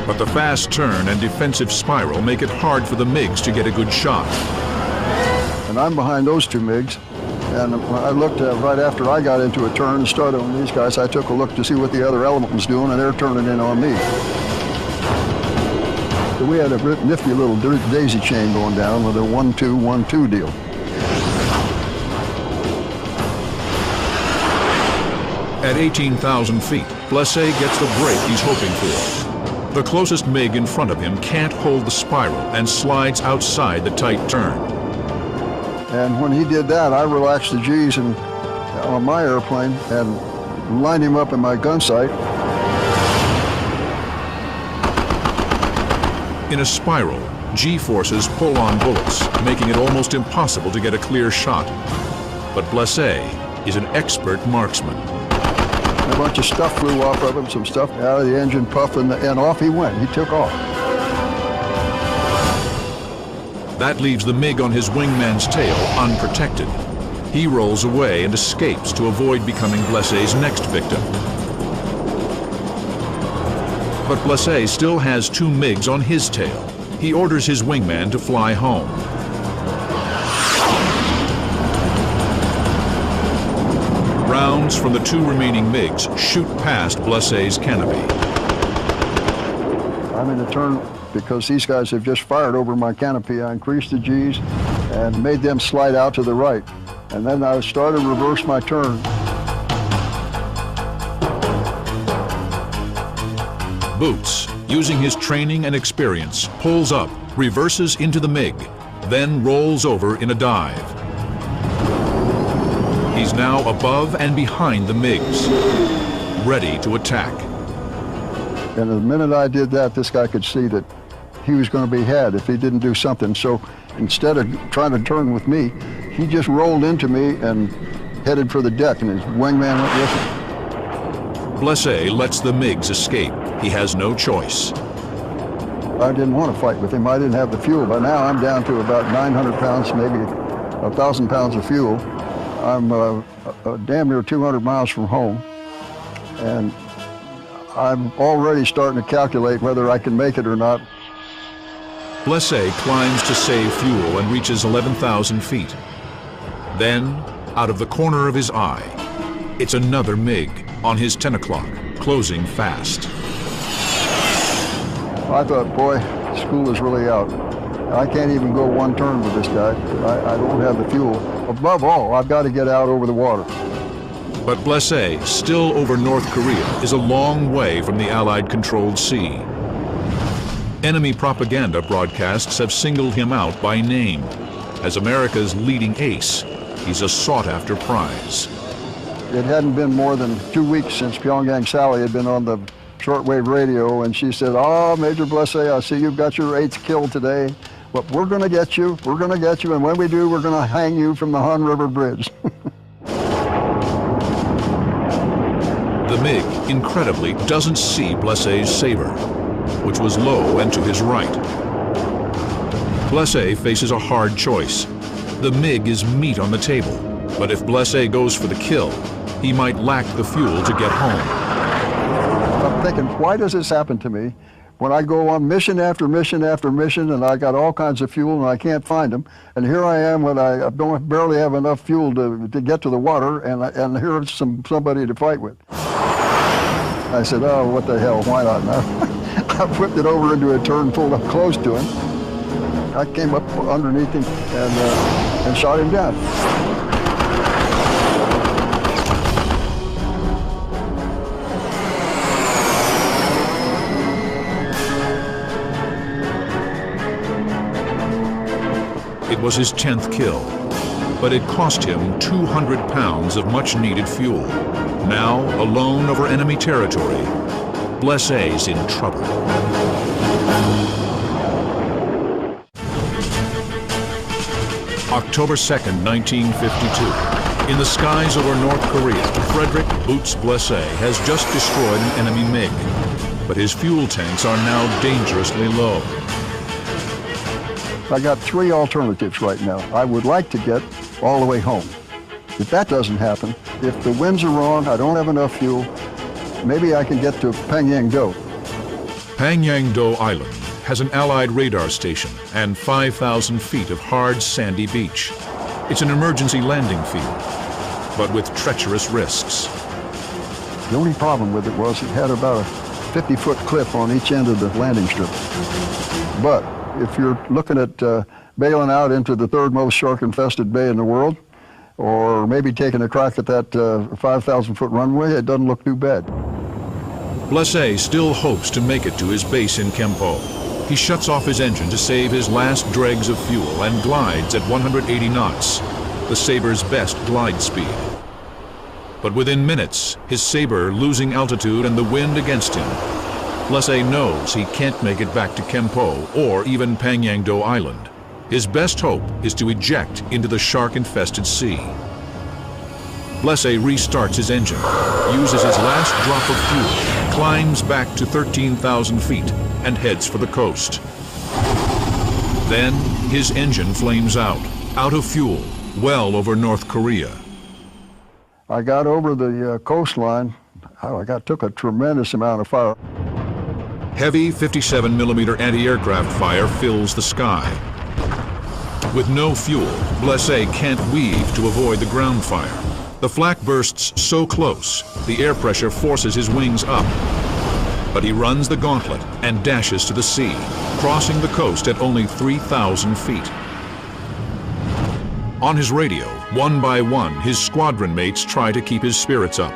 But the fast turn and defensive spiral make it hard for the MiGs to get a good shot. And I'm behind those 2 MiGs. And I looked right after I got into a turn and started on these guys, I took a look to see what the other element was doing, and they're turning in on me. So we had a nifty little daisy chain going down with a 1-2-1-2 deal. At 18,000 feet, Blessé gets the break he's hoping for. The closest MiG in front of him can't hold the spiral and slides outside the tight turn. And when he did that, I relaxed the G's on my airplane and lined him up in my gun sight. In a spiral, G-forces pull on bullets, making it almost impossible to get a clear shot. But Blessé is an expert marksman. A bunch of stuff flew off of him, some stuff out of the engine puff, and off he went. He took off. That leaves the MiG on his wingman's tail unprotected. He rolls away and escapes to avoid becoming Blessé's next victim. But Blessé still has two MiGs on his tail. He orders his wingman to fly home. Rounds from the two remaining MiGs shoot past Blessé's canopy. I'm in a turn because these guys have just fired over my canopy. I increased the G's and made them slide out to the right. And then I started to reverse my turn. Boots, using his training and experience, pulls up, reverses into the MiG, then rolls over in a dive. He's now above and behind the MiGs, ready to attack. And the minute I did that, this guy could see that he was going to be had if he didn't do something. So instead of trying to turn with me, he just rolled into me and headed for the deck, and his wingman went with him. Blessé lets the MiGs escape. He has no choice. I didn't want to fight with him. I didn't have the fuel. But now I'm down to about 900 pounds, maybe 1,000 pounds of fuel. I'm damn near 200 miles from home. And I'm already starting to calculate whether I can make it or not. Blessé climbs to save fuel and reaches 11,000 feet. Then, out of the corner of his eye, it's another MiG on his 10 o'clock, closing fast. I thought, boy, school is really out. I can't even go one turn with this guy. I don't have the fuel. Above all, I've got to get out over the water. But Blessé, still over North Korea, is a long way from the Allied-controlled sea. Enemy propaganda broadcasts have singled him out by name. As America's leading ace, he's a sought-after prize. It hadn't been more than 2 weeks since Pyongyang Sally had been on the shortwave radio, and she said, "Oh, Major Blessé, I see you've got your 8th kill today, but we're going to get you, and when we do, we're going to hang you from the Han River Bridge." The MiG, incredibly, doesn't see Blessé's saber, which was low and to his right. Blessé faces a hard choice. The MiG is meat on the table, but if Blessé goes for the kill, he might lack the fuel to get home. I'm thinking, why does this happen to me when I go on mission after mission after mission, and I got all kinds of fuel and I can't find them, and here I am when I don't barely have enough fuel to get to the water, and here's somebody to fight with. I said, oh, what the hell, why not? I whipped it over into a turn, pulled up close to him. I came up underneath him and shot him down. It was his 10th kill, but it cost him 200 pounds of much-needed fuel. Now, alone over enemy territory, Blessé's in trouble. October 2nd, 1952. In the skies over North Korea, Frederick Boots Blessé has just destroyed an enemy MiG, but his fuel tanks are now dangerously low. I got 3 alternatives right now. I would like to get all the way home. If that doesn't happen, if the winds are wrong, I don't have enough fuel, maybe I can get to Pangyangdo. Pangyangdo Island has an Allied radar station and 5,000 feet of hard, sandy beach. It's an emergency landing field, but with treacherous risks. The only problem with it was it had about a 50-foot cliff on each end of the landing strip. But if you're looking at bailing out into the 3rd most shark-infested bay in the world, or maybe taking a crack at that 5,000-foot runway, it doesn't look too bad. Blessé still hopes to make it to his base in Kempo. He shuts off his engine to save his last dregs of fuel and glides at 180 knots, the Saber's best glide speed. But within minutes, his Saber losing altitude and the wind against him, Blessé knows he can't make it back to Kempo or even Pangyangdo Island. His best hope is to eject into the shark-infested sea. Blessé restarts his engine, uses his last drop of fuel, climbs back to 13,000 feet, and heads for the coast. Then his engine flames out of fuel, well over North Korea. I got over the coastline. Took a tremendous amount of fire. Heavy 57mm anti-aircraft fire fills the sky. With no fuel, Blessé can't weave to avoid the ground fire. The flak bursts so close, the air pressure forces his wings up. But he runs the gauntlet and dashes to the sea, crossing the coast at only 3,000 feet. On his radio, one by one, his squadron mates try to keep his spirits up.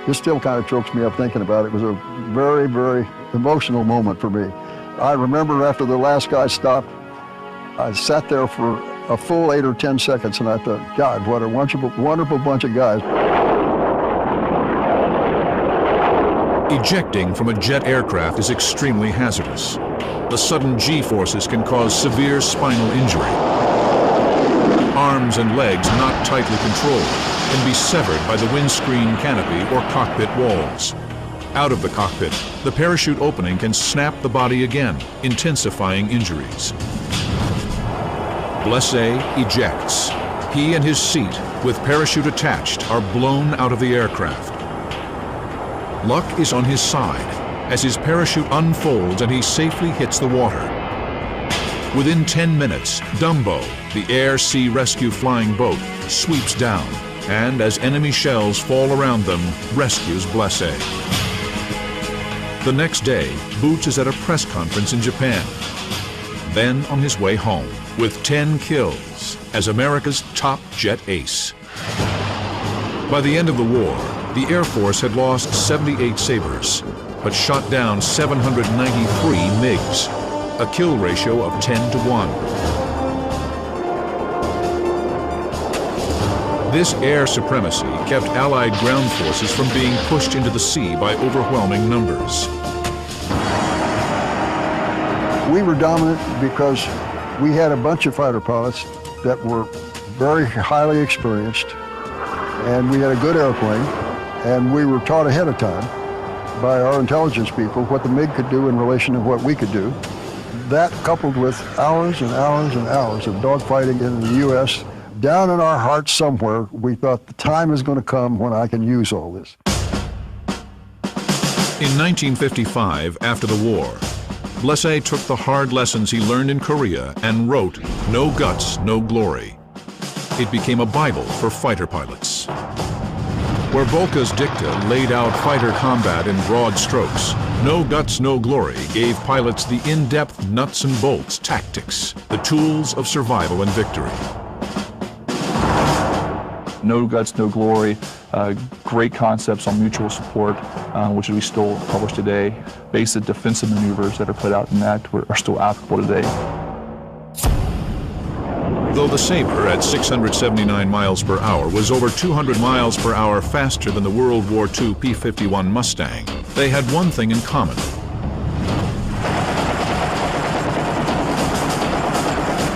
This still kind of chokes me up thinking about it. It was a very, very emotional moment for me. I remember after the last guy stopped, I sat there for a full 8 or 10 seconds and I thought, God, what a wonderful bunch of guys. Ejecting from a jet aircraft is extremely hazardous. The sudden G-forces can cause severe spinal injury. Arms and legs not tightly controlled can be severed by the windscreen canopy or cockpit walls. Out of the cockpit, the parachute opening can snap the body again, intensifying injuries. Blessé ejects. He and his seat, with parachute attached, are blown out of the aircraft. Luck is on his side as his parachute unfolds and he safely hits the water. Within 10 minutes, Dumbo, the air-sea rescue flying boat, sweeps down and, as enemy shells fall around them, rescues Blessé. The next day, Boots is at a press conference in Japan, then on his way home with 10 kills as America's top jet ace. By the end of the war, the Air Force had lost 78 Sabres, but shot down 793 MiGs, a kill ratio of 10 to 1. This air supremacy kept Allied ground forces from being pushed into the sea by overwhelming numbers. We were dominant because we had a bunch of fighter pilots that were very highly experienced, and we had a good airplane, and we were taught ahead of time by our intelligence people what the MiG could do in relation to what we could do. That, coupled with hours and hours and hours of dogfighting in the U.S., down in our hearts somewhere, we thought the time is going to come when I can use all this. In 1955, after the war, Blessé took the hard lessons he learned in Korea and wrote No Guts, No Glory. It became a Bible for fighter pilots. Where Volka's dicta laid out fighter combat in broad strokes, No Guts, No Glory gave pilots the in-depth nuts and bolts tactics, the tools of survival and victory. No Guts, No Glory, great concepts on mutual support, which we still publish today. Basic defensive maneuvers that are put out in that are still applicable today. Though the Sabre at 679 miles per hour was over 200 miles per hour faster than the World War II P-51 Mustang, they had one thing in common.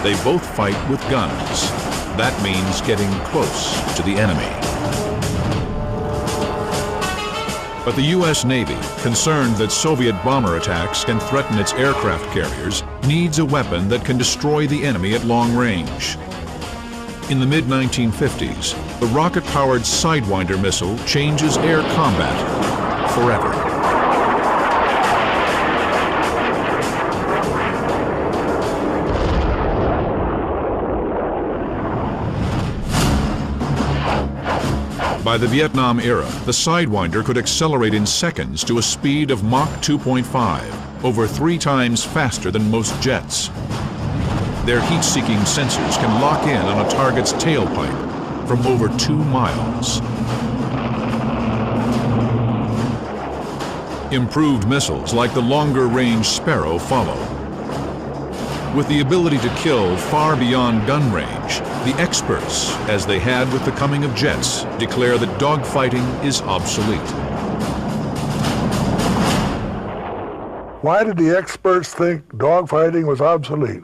They both fight with guns. That means getting close to the enemy. But the U.S. Navy, concerned that Soviet bomber attacks can threaten its aircraft carriers, needs a weapon that can destroy the enemy at long range. In the mid-1950s, the rocket-powered Sidewinder missile changes air combat forever. By the Vietnam era, the Sidewinder could accelerate in seconds to a speed of Mach 2.5, over 3 times faster than most jets. Their heat-seeking sensors can lock in on a target's tailpipe from over 2 miles. Improved missiles like the longer-range Sparrow follow. With the ability to kill far beyond gun range, the experts, as they had with the coming of jets, declare that dogfighting is obsolete. Why did the experts think dogfighting was obsolete?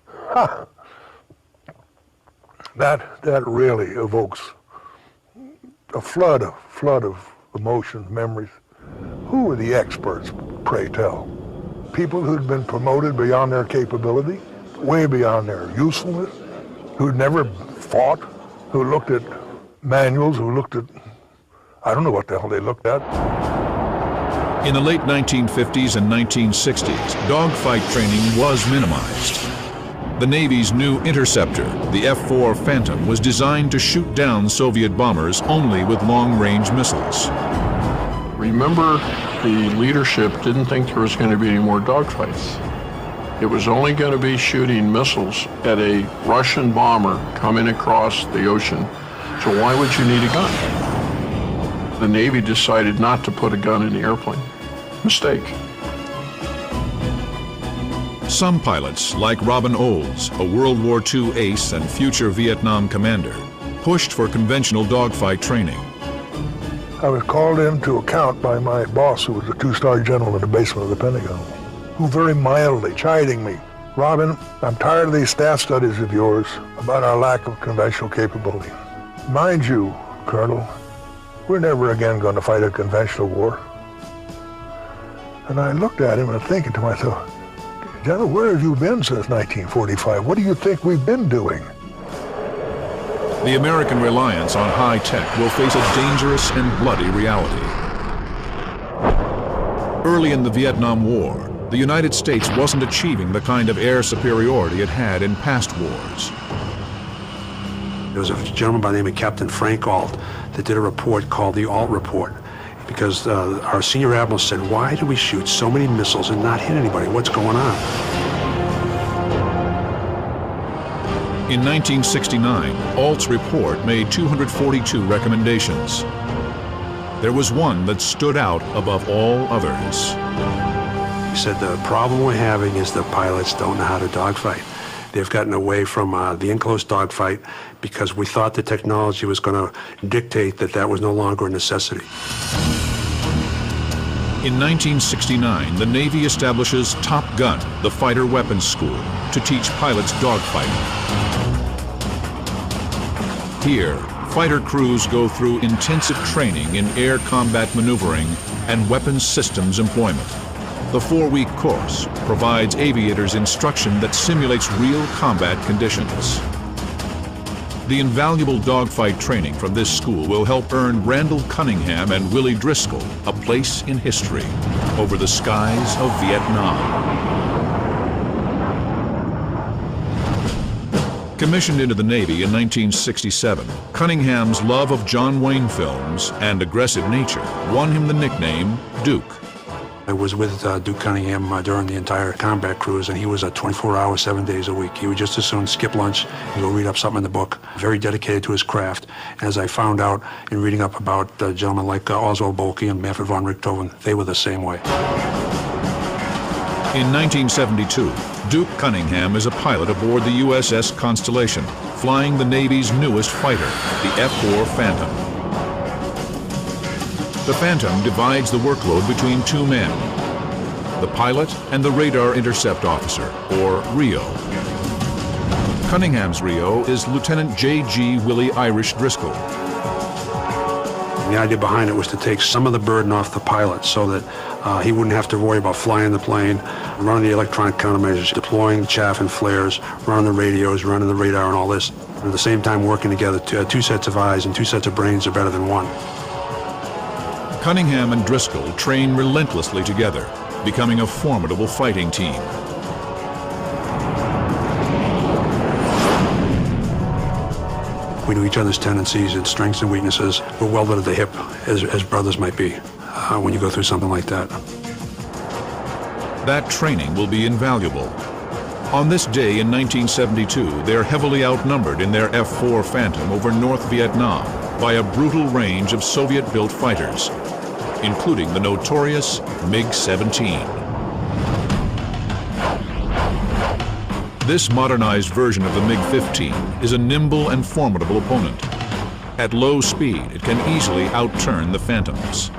Ha! That really evokes a flood of emotions, memories. Who were the experts, pray tell? People who'd been promoted beyond their capability, way beyond their usefulness, who'd never fought, who looked at manuals, who looked at, I don't know what the hell they looked at. In the late 1950s and 1960s, dogfight training was minimized. The Navy's new interceptor, the F-4 Phantom, was designed to shoot down Soviet bombers only with long-range missiles. Remember, the leadership didn't think there was going to be any more dogfights. It was only going to be shooting missiles at a Russian bomber coming across the ocean. So why would you need a gun? The Navy decided not to put a gun in the airplane. Mistake. Some pilots, like Robin Olds, a World War II ace and future Vietnam commander, pushed for conventional dogfight training. I was called in to account by my boss, who was a two-star general in the basement of the Pentagon, who very mildly chiding me, "Robin, I'm tired of these staff studies of yours about our lack of conventional capability. Mind you, Colonel, we're never again going to fight a conventional war." And I looked at him and thinking to myself, "General, where have you been since 1945? What do you think we've been doing?" The American reliance on high tech will face a dangerous and bloody reality. Early in the Vietnam War, the United States wasn't achieving the kind of air superiority it had in past wars. There was a gentleman by the name of Captain Frank Alt that did a report called the Alt Report, because our senior admiral said, "Why do we shoot so many missiles and not hit anybody? What's going on?" In 1969, Alt's report made 242 recommendations. There was one that stood out above all others. He said, "The problem we're having is the pilots don't know how to dogfight. They've gotten away from the in-close dogfight because we thought the technology was going to dictate that that was no longer a necessity." In 1969, the Navy establishes Top Gun, the fighter weapons school, to teach pilots dogfighting. Here, fighter crews go through intensive training in air combat maneuvering and weapons systems employment. The 4-week course provides aviators instruction that simulates real combat conditions. The invaluable dogfight training from this school will help earn Randall Cunningham and Willie Driscoll a place in history over the skies of Vietnam. Commissioned into the Navy in 1967, Cunningham's love of John Wayne films and aggressive nature won him the nickname Duke. I was with Duke Cunningham during the entire combat cruise, and he was a 24-hour, 7 days a week. He would just as soon skip lunch and go read up something in the book. Very dedicated to his craft. As I found out in reading up about gentlemen like Oswald Boelke and Manfred von Richthofen, they were the same way. In 1972, Duke Cunningham is a pilot aboard the USS Constellation, flying the Navy's newest fighter, the F-4 Phantom. The Phantom divides the workload between two men, the pilot and the radar intercept officer, or RIO. Cunningham's RIO is Lieutenant J.G. Willie Irish Driscoll. The idea behind it was to take some of the burden off the pilot so that he wouldn't have to worry about flying the plane, running the electronic countermeasures, deploying chaff and flares, running the radios, running the radar and all this. And at the same time working together, two sets of eyes and two sets of brains are better than one. Cunningham and Driscoll train relentlessly together, becoming a formidable fighting team. We knew each other's tendencies and strengths and weaknesses. We're welded at the hip, as brothers might be, when you go through something like that. That training will be invaluable. On this day in 1972, they're heavily outnumbered in their F-4 Phantom over North Vietnam by a brutal range of Soviet-built fighters. including the notorious MiG-17. This modernized version of the MiG-15 is a nimble and formidable opponent. At low speed, it can easily outturn the Phantoms.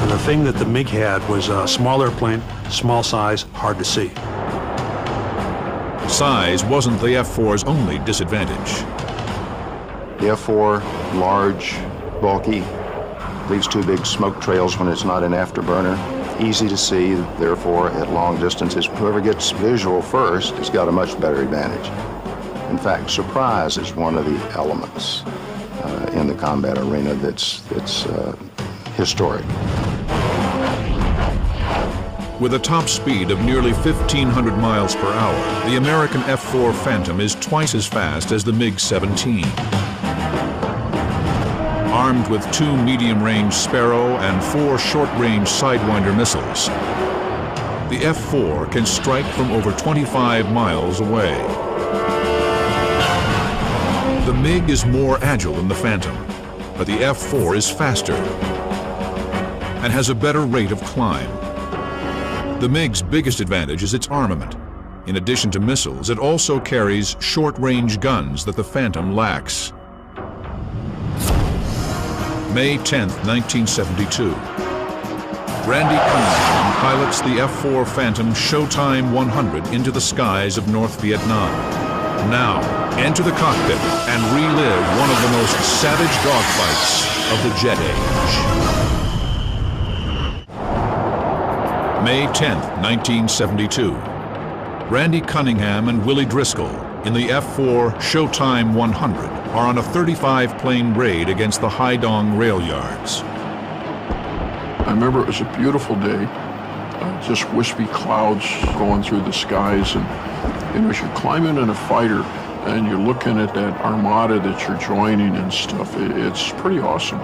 And the thing that the MiG had was a small airplane, small size, hard to see. Size wasn't the F-4's only disadvantage. The F-4, large, bulky, leaves two big smoke trails when it's not an afterburner. Easy to see, therefore, at long distances. Whoever gets visual first has got a much better advantage. In fact, surprise is one of the elements in the combat arena that's historic. With a top speed of nearly 1,500 miles per hour, the American F-4 Phantom is twice as fast as the MiG-17. Armed with 2 medium-range Sparrow and 4 short-range Sidewinder missiles, the F-4 can strike from over 25 miles away. The MiG is more agile than the Phantom, but the F-4 is faster and has a better rate of climb. The MiG's biggest advantage is its armament. In addition to missiles, it also carries short-range guns that the Phantom lacks. May 10, 1972. Randy Cunningham pilots the F-4 Phantom Showtime 100 into the skies of North Vietnam. Now, enter the cockpit and relive one of the most savage dogfights of the jet age. May 10, 1972. Randy Cunningham and Willie Driscoll in the F-4 Showtime 100 are on a 35-plane raid against the Haidong rail yards. I remember it was a beautiful day, just wispy clouds going through the skies, and as you're climbing in a fighter and you're looking at that armada that you're joining and stuff, it's pretty awesome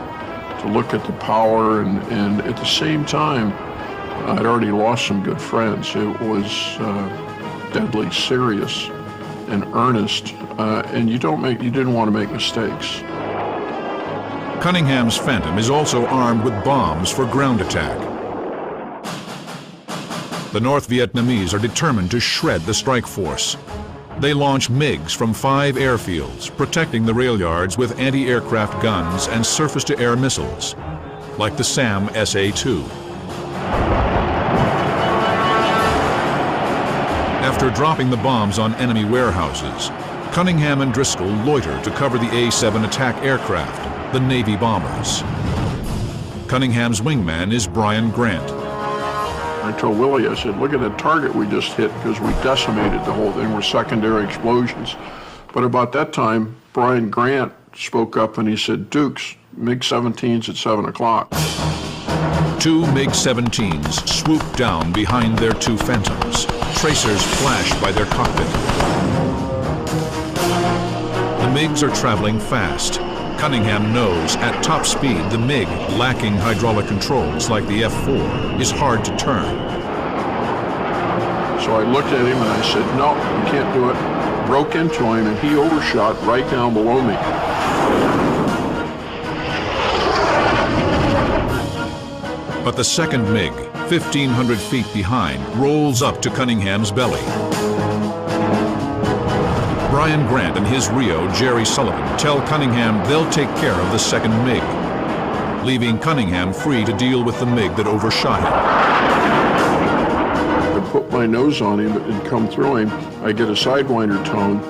to look at the power, and at the same time, I'd already lost some good friends. It was deadly serious and earnest, and you didn't want to make mistakes. Cunningham's Phantom is also armed with bombs for ground attack. The North Vietnamese are determined to shred the strike force. They launch MiGs from 5 airfields, protecting the rail yards with anti-aircraft guns and surface-to-air missiles, like the SAM SA-2. After dropping the bombs on enemy warehouses, Cunningham and Driscoll loiter to cover the A-7 attack aircraft, the Navy bombers. Cunningham's wingman is Brian Grant. I told Willie, I said, look at the target we just hit, because we decimated the whole thing. We're secondary explosions. But about that time, Brian Grant spoke up and he said, Dukes, MiG-17's at 7 o'clock. 2 MiG-17s swoop down behind their 2 Phantoms. Tracers flash by their cockpit. The MiGs are traveling fast. Cunningham knows at top speed the MiG, lacking hydraulic controls like the F-4, is hard to turn. So I looked at him and I said, no, you can't do it. Broke into him and he overshot right down below me. But the second MiG, 1,500 feet behind, rolls up to Cunningham's belly. Brian Grant and his Rio, Jerry Sullivan, tell Cunningham they'll take care of the second MiG, leaving Cunningham free to deal with the MiG that overshot him. I put my nose on him and come through him. I get a Sidewinder tone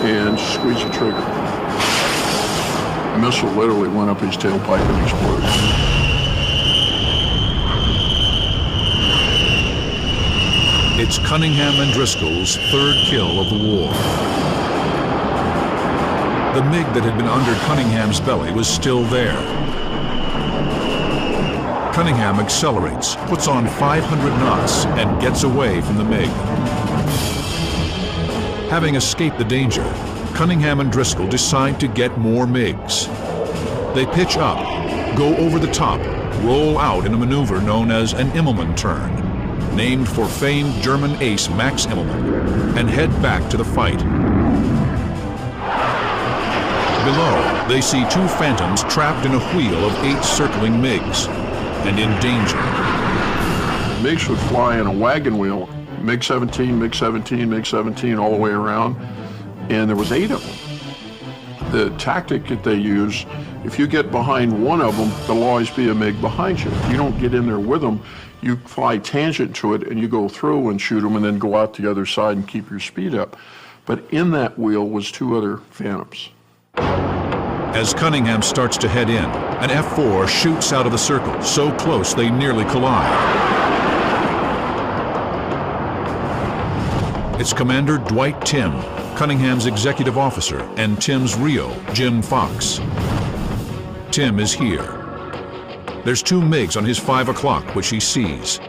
and squeeze the trigger. The missile literally went up his tailpipe and exploded. It's Cunningham and Driscoll's 3rd kill of the war. The MiG that had been under Cunningham's belly was still there. Cunningham accelerates, puts on 500 knots, and gets away from the MiG. Having escaped the danger, Cunningham and Driscoll decide to get more MiGs. They pitch up, go over the top, roll out in a maneuver known as an Immelmann turn, named for famed German ace Max Immelmann, and head back to the fight. Below, they see 2 Phantoms trapped in a wheel of 8 circling MiGs. and in danger. MiGs would fly in a wagon wheel, MiG-17, MiG-17, MiG-17, all the way around, and there was 8 of them. The tactic that they use, if you get behind one of them, there'll always be a MiG behind you. If you don't get in there with them, you fly tangent to it and you go through and shoot them and then go out the other side and keep your speed up. But in that wheel was 2 other Phantoms. As Cunningham starts to head in, an F-4 shoots out of the circle, so close they nearly collide. It's Commander Dwight Timm, Cunningham's executive officer, and Timm's Rio, Jim Fox. Timm is here. There's 2 MiGs on his 5 o'clock, which he sees.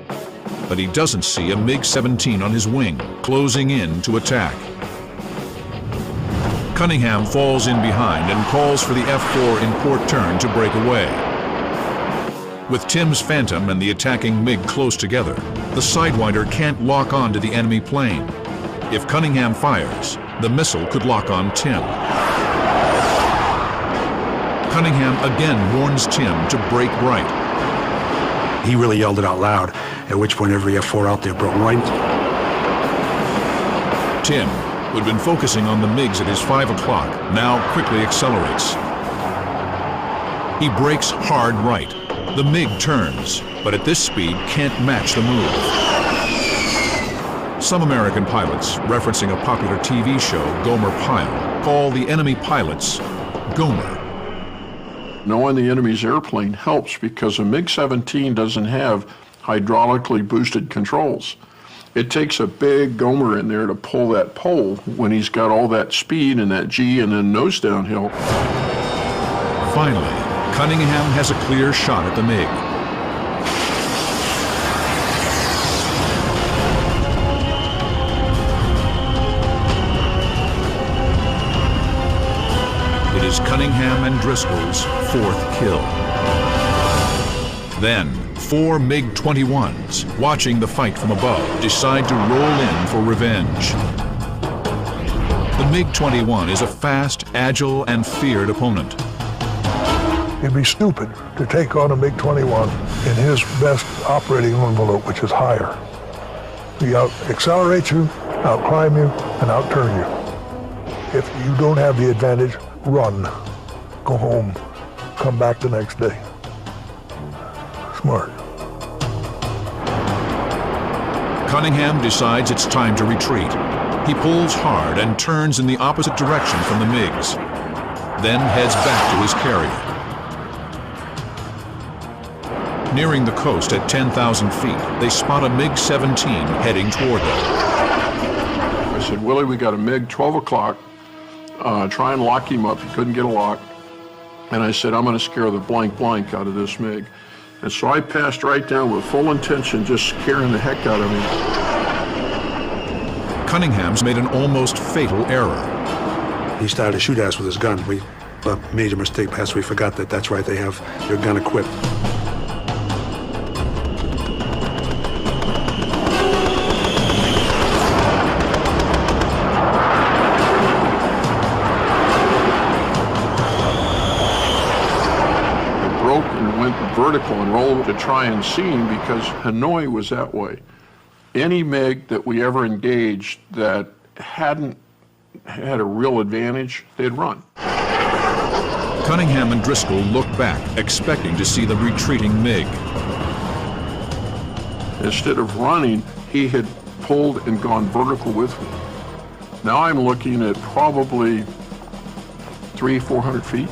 But he doesn't see a MiG-17 on his wing, closing in to attack. Cunningham falls in behind and calls for the F-4 in port turn to break away. With Timm's Phantom and the attacking MiG close together, the Sidewinder can't lock on to the enemy plane. If Cunningham fires, the missile could lock on Timm. Cunningham again warns Timm to break right. He really yelled it out loud, at which point every F-4 out there broke right. Timm, who'd been focusing on the MiGs at his 5 o'clock, now quickly accelerates. He brakes hard right. The MiG turns, but at this speed can't match the move. Some American pilots, referencing a popular TV show, Gomer Pyle, call the enemy pilots Gomer. Knowing the enemy's airplane helps because a MiG-17 doesn't have hydraulically boosted controls. It takes a big Gomer in there to pull that pole when he's got all that speed and that G and then nose downhill. Finally, Cunningham has a clear shot at the MiG. It is Cunningham and Driscoll's 4th kill. Then, 4 MiG-21s, watching the fight from above, decide to roll in for revenge. The MiG-21 is a fast, agile, and feared opponent. It'd be stupid to take on a MiG-21 in his best operating envelope, which is higher. He out-accelerates you, out-climb you, and out-turn you. If you don't have the advantage, run. Go home. Come back the next day. Smart. Cunningham decides it's time to retreat. He pulls hard and turns in the opposite direction from the MiGs, then heads back to his carrier. Nearing the coast at 10,000 feet, they spot a MiG-17 heading toward them. I said, Willie, we got a MiG, 12 o'clock. Try and lock him up. He couldn't get a lock. And I said, I'm going to scare the blank out of this MiG. And so I passed right down with full intention, just scaring the heck out of him. Cunningham's made an almost fatal error. He started to shoot at us with his gun. We made a mistake past. We forgot that that's right, they have their gun equipped. Vertical and rolled to try and see him because Hanoi was that way. Any MiG that we ever engaged that hadn't had a real advantage, they'd run. Cunningham and Driscoll look back, expecting to see the retreating MiG. Instead of running, he had pulled and gone vertical with me. Now I'm looking at probably 300-400 feet.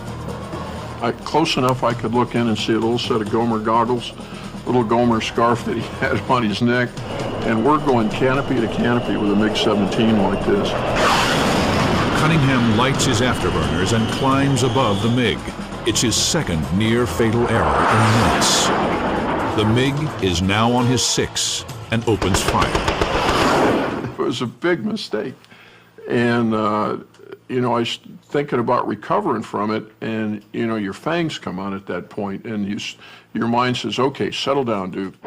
Close enough I could look in and see a little set of Gomer goggles, little Gomer scarf that he had on his neck, and we're going canopy to canopy with a MiG-17 like this. Cunningham lights his afterburners and climbs above the MiG. It's his second near-fatal error in minutes. The MiG is now on his 6 and opens fire. It was a big mistake. And you know, I was thinking about recovering from it, and, you know, your fangs come on at that point, and your mind says, okay, settle down, dude.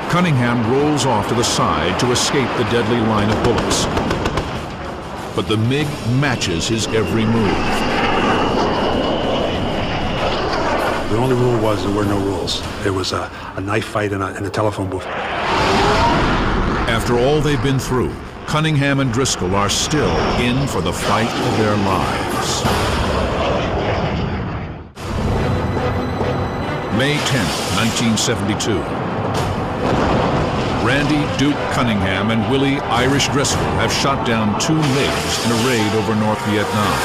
Cunningham rolls off to the side to escape the deadly line of bullets. But the MiG matches his every move. The only rule was there were no rules. It was a knife fight in a telephone booth. After all they've been through, Cunningham and Driscoll are still in for the fight of their lives. May 10th, 1972. Randy Duke Cunningham and Willie Irish Driscoll have shot down 2 MiGs in a raid over North Vietnam.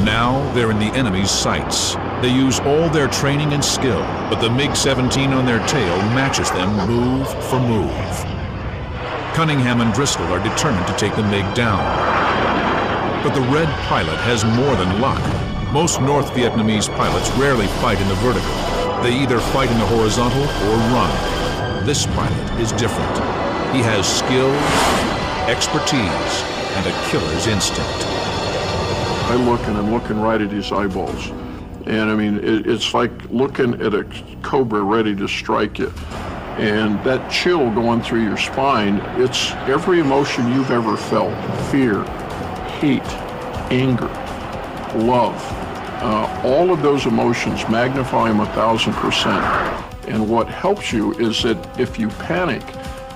Now they're in the enemy's sights. They use all their training and skill, but the MiG-17 on their tail matches them move for move. Cunningham and Driscoll are determined to take the MiG down. But the Red pilot has more than luck. Most North Vietnamese pilots rarely fight in the vertical. They either fight in the horizontal or run. This pilot is different. He has skill, expertise, and a killer's instinct. I'm looking right at his eyeballs. And I mean, it's like looking at a cobra ready to strike you. And that chill going through your spine, it's every emotion you've ever felt. Fear, hate, anger, love. All of those emotions, magnify them 1,000%. And what helps you is that if you panic,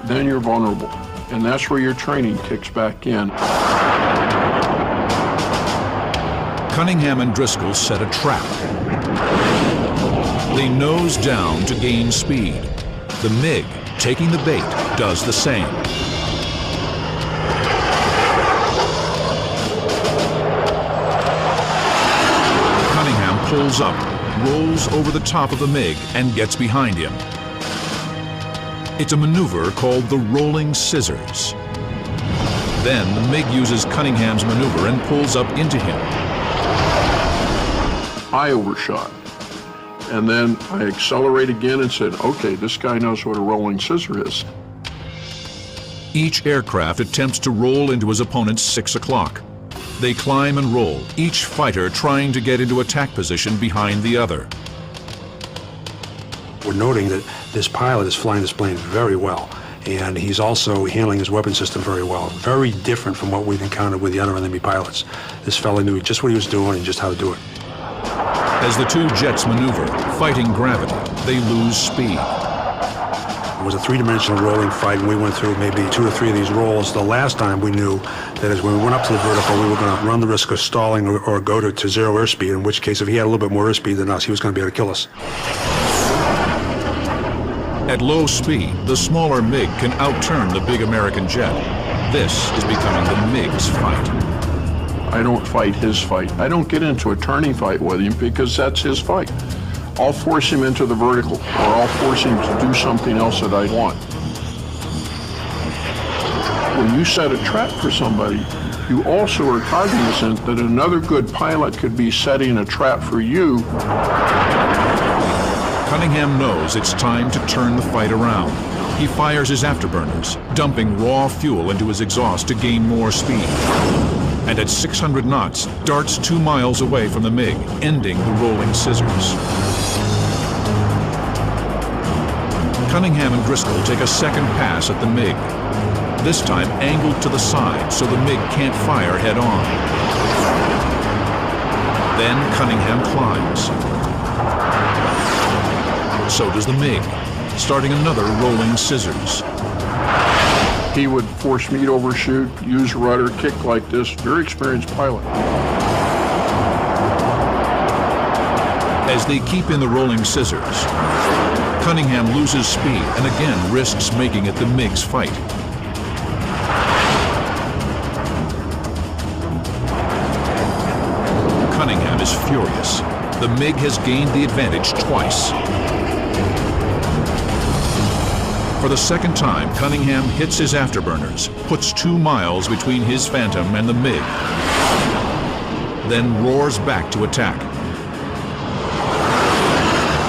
then you're vulnerable. And that's where your training kicks back in. Cunningham and Driscoll set a trap. They nose down to gain speed. The MiG, taking the bait, does the same. Cunningham pulls up, rolls over the top of the MiG, and gets behind him. It's a maneuver called the rolling scissors. Then the MiG uses Cunningham's maneuver and pulls up into him. I overshot. And then I accelerate again and said, okay, this guy knows what a rolling scissor is. Each aircraft attempts to roll into his opponent's 6 o'clock. They climb and roll, each fighter trying to get into attack position behind the other. We're noting that this pilot is flying this plane very well, and he's also handling his weapon system very well. Very different from what we've encountered with the other enemy pilots. This fellow knew just what he was doing and just how to do it. As the 2 jets maneuver, fighting gravity, they lose speed. It was a 3-dimensional rolling fight, and we went through maybe 2 or 3 of these rolls. The last time we knew that is when we went up to the vertical, we were going to run the risk of stalling or go to 0 airspeed, in which case, if he had a little bit more airspeed than us, he was going to be able to kill us. At low speed, the smaller MiG can outturn the big American jet. This is becoming the MiG's fight. I don't fight his fight. I don't get into a turning fight with him because that's his fight. I'll force him into the vertical, or I'll force him to do something else that I want. When you set a trap for somebody, you also are cognizant that another good pilot could be setting a trap for you. Cunningham knows it's time to turn the fight around. He fires his afterburners, dumping raw fuel into his exhaust to gain more speed. And at 600 knots, darts 2 miles away from the MiG, ending the rolling scissors. Cunningham and Driscoll take a second pass at the MiG, this time angled to the side so the MiG can't fire head-on. Then Cunningham climbs. So does the MiG, starting another rolling scissors. He would force me to overshoot, use rudder, kick like this. Very experienced pilot. As they keep in the rolling scissors, Cunningham loses speed and again risks making it the MiG's fight. Cunningham is furious. The MiG has gained the advantage twice. For the second time, Cunningham hits his afterburners, puts 2 miles between his Phantom and the MiG, then roars back to attack.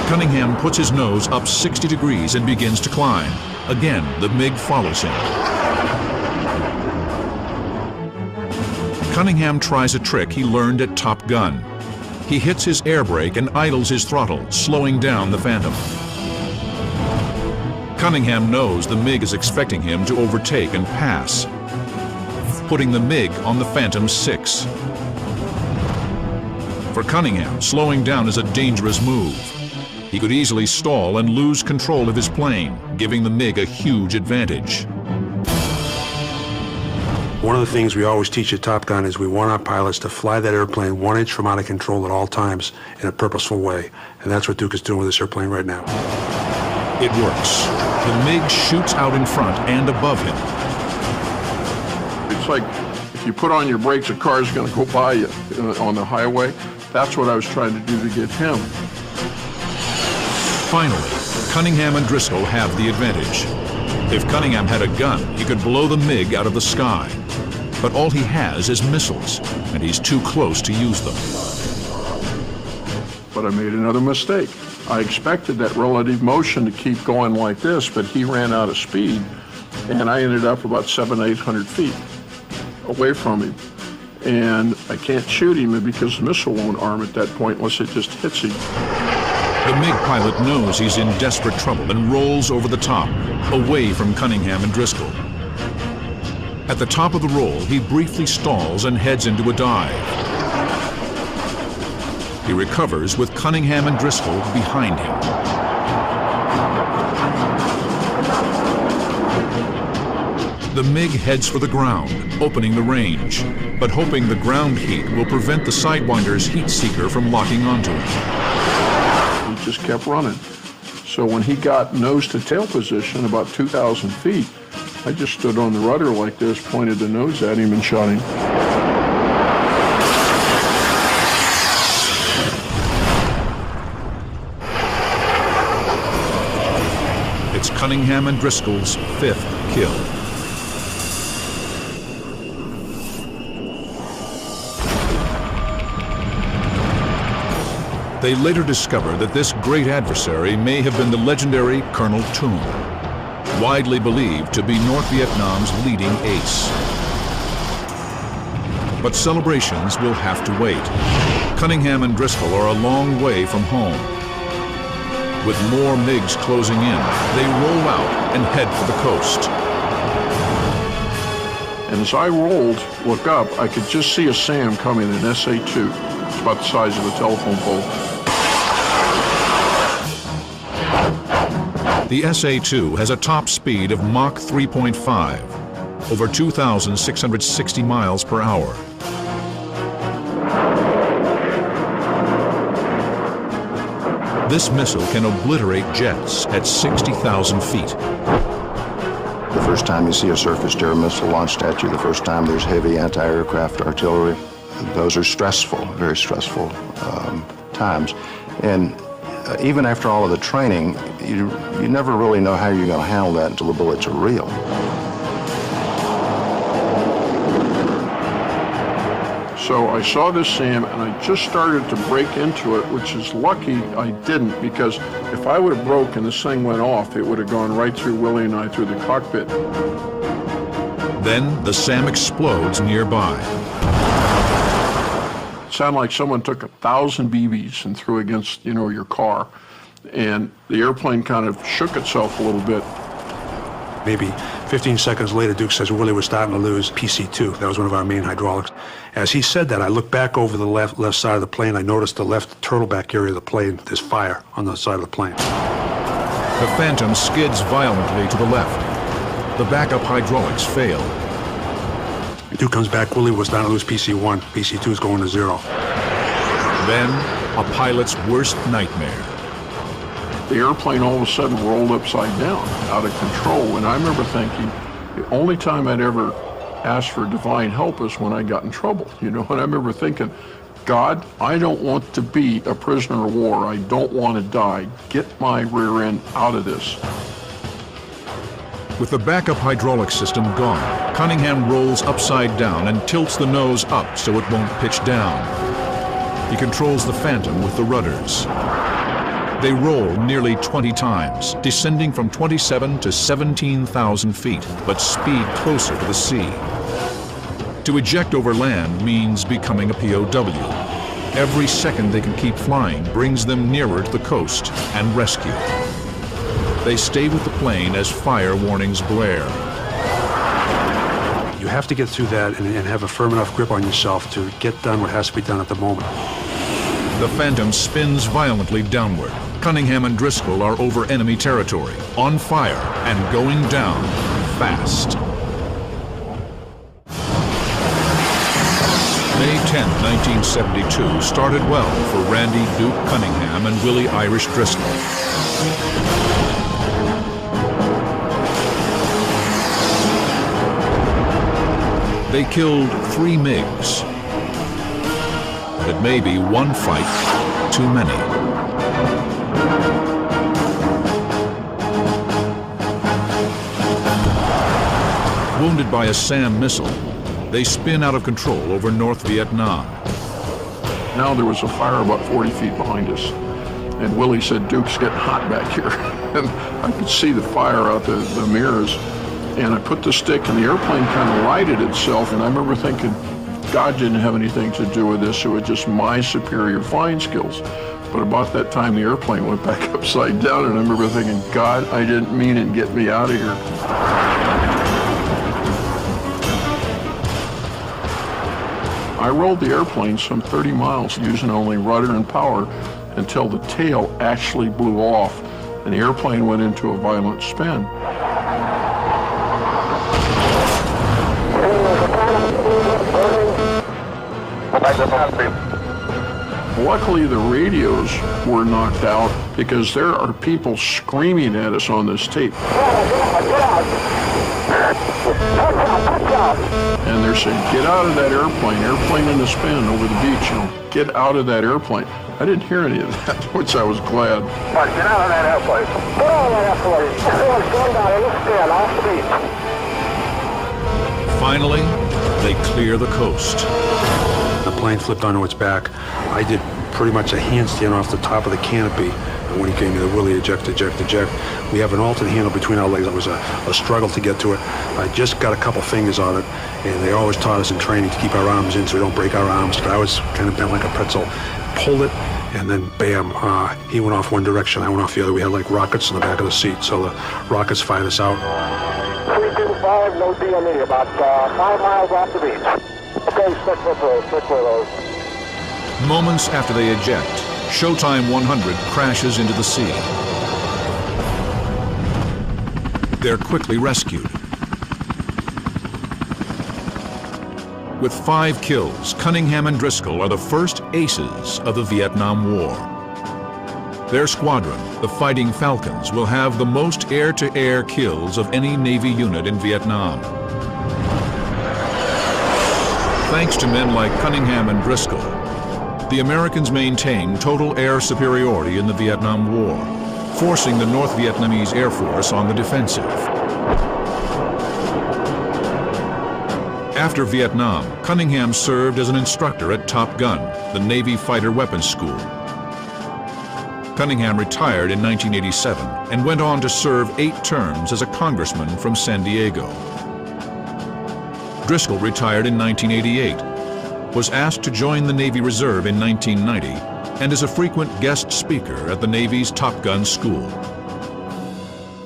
Cunningham puts his nose up 60 degrees and begins to climb. Again, the MiG follows him. Cunningham tries a trick he learned at Top Gun. He hits his air brake and idles his throttle, slowing down the Phantom. Cunningham knows the MiG is expecting him to overtake and pass, putting the MiG on the Phantom 6. For Cunningham, slowing down is a dangerous move. He could easily stall and lose control of his plane, giving the MiG a huge advantage. One of the things we always teach at Top Gun is we want our pilots to fly that airplane 1 inch from out of control at all times in a purposeful way. And that's what Duke is doing with this airplane right now. It works. The MiG shoots out in front and above him. It's like if you put on your brakes, a car is going to go by you on the highway. That's what I was trying to do to get him. Finally, Cunningham and Driscoll have the advantage. If Cunningham had a gun, he could blow the MiG out of the sky. But all he has is missiles, and he's too close to use them. But I made another mistake. I expected that relative motion to keep going like this, but he ran out of speed, and I ended up about 700 to 800 feet away from him. And I can't shoot him because the missile won't arm at that point unless it just hits him. The MiG pilot knows he's in desperate trouble and rolls over the top, away from Cunningham and Driscoll. At the top of the roll, he briefly stalls and heads into a dive. He recovers with Cunningham and Driscoll behind him. The MiG heads for the ground, opening the range, but hoping the ground heat will prevent the Sidewinder's heat seeker from locking onto him. He just kept running. So when he got nose to tail position, about 2,000 feet, I just stood on the rudder like this, pointed the nose at him and shot him. It's Cunningham and Driscoll's 5th kill. They later discover that this great adversary may have been the legendary Colonel Toon, widely believed to be North Vietnam's leading ace. But celebrations will have to wait. Cunningham and Driscoll are a long way from home. With more MiGs closing in, they roll out and head for the coast. And as I rolled, look up, I could just see a SAM coming, an SA-2. It's about the size of a telephone pole. The SA-2 has a top speed of Mach 3.5, over 2,660 miles per hour. This missile can obliterate jets at 60,000 feet. The first time you see a surface-to-air missile launched at you, the first time there's heavy anti-aircraft artillery, those are stressful, very stressful times. And even after all of the training, you never really know how you're going to handle that until the bullets are real. So I saw this SAM and I just started to break into it, which is lucky I didn't, because if I would have broke and this thing went off, it would have gone right through Willie and I through the cockpit. Then the SAM explodes nearby. It sounded like someone took 1,000 BBs and threw against, your car. And the airplane kind of shook itself a little bit. Maybe 15 seconds later, Duke says Willie was starting to lose PC-2. That was one of our main hydraulics. As he said that, I looked back over the left side of the plane. I noticed the left turtleback area of the plane. There's fire on the side of the plane. The Phantom skids violently to the left. The backup hydraulics fail. Duke comes back. Willie was down to lose PC-1. PC-2 is going to 0. Then, a pilot's worst nightmare. The airplane all of a sudden rolled upside down, out of control. And I remember thinking, the only time I'd ever asked for divine help is when I got in trouble, And I remember thinking, God, I don't want to be a prisoner of war. I don't want to die. Get my rear end out of this. With the backup hydraulic system gone, Cunningham rolls upside down and tilts the nose up so it won't pitch down. He controls the Phantom with the rudders. They roll nearly 20 times, descending from 27 to 17,000 feet, but speed closer to the sea. To eject over land means becoming a POW. Every second they can keep flying brings them nearer to the coast and rescue. They stay with the plane as fire warnings blare. You have to get through that and have a firm enough grip on yourself to get done what has to be done at the moment. The Phantom spins violently downward. Cunningham and Driscoll are over enemy territory, on fire, and going down fast. May 10, 1972 started well for Randy Duke Cunningham and Willie Irish Driscoll. They killed 3 MiGs. It may be one fight too many. Wounded by a SAM missile, they spin out of control over North Vietnam. Now there was a fire about 40 feet behind us, and Willie said, "Duke's getting hot back here." And I could see the fire out the mirrors, and I put the stick, and the airplane kind of righted itself, and I remember thinking, God didn't have anything to do with this, it was just my superior flying skills. But about that time, the airplane went back upside down, and I remember thinking, God, I didn't mean it, get me out of here. I rolled the airplane some 30 miles using only rudder and power until the tail actually blew off, and the airplane went into a violent spin. Luckily, the radios were knocked out because there are people screaming at us on this tape. And they're saying, "Get out of that airplane in the spin over the beach, get out of that airplane." I didn't hear any of that, which I was glad. Right, get out of that airplane. Get out of that airplane. Everyone's going down in the spin off the beach. Finally, they clear the coast. The plane flipped onto its back. I did pretty much a handstand off the top of the canopy. And when he came to the Willie, eject, eject, eject, we have an alternate handle between our legs. It was a struggle to get to it. I just got a couple fingers on it, and they always taught us in training to keep our arms in so we don't break our arms. But I was kind of bent like a pretzel. Pulled it, and then bam, he went off one direction, I went off the other. We had like rockets in the back of the seat, so the rockets fired us out. 325, no DME, about 5 miles off the beach. Okay, stick with those. Moments after they eject, Showtime 100 crashes into the sea. They're quickly rescued. With 5 kills, Cunningham and Driscoll are the first aces of the Vietnam War. Their squadron, the Fighting Falcons, will have the most air-to-air kills of any Navy unit in Vietnam. Thanks to men like Cunningham and Driscoll, the Americans maintained total air superiority in the Vietnam War, forcing the North Vietnamese Air Force on the defensive. After Vietnam, Cunningham served as an instructor at Top Gun, the Navy Fighter Weapons School. Cunningham retired in 1987 and went on to serve 8 terms as a congressman from San Diego. Driscoll retired in 1988, was asked to join the Navy Reserve in 1990, and is a frequent guest speaker at the Navy's Top Gun School.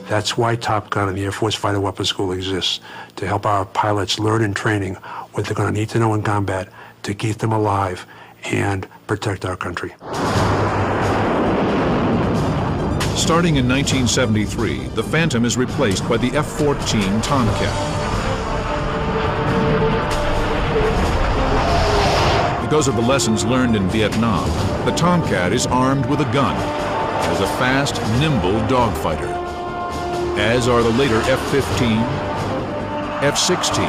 That's why Top Gun and the Air Force Fighter Weapons School exists, to help our pilots learn in training what they're going to need to know in combat to keep them alive and protect our country. Starting in 1973, the Phantom is replaced by the F-14 Tomcat. Because of the lessons learned in Vietnam, the Tomcat is armed with a gun and is a fast, nimble dogfighter, as are the later F-15, F-16,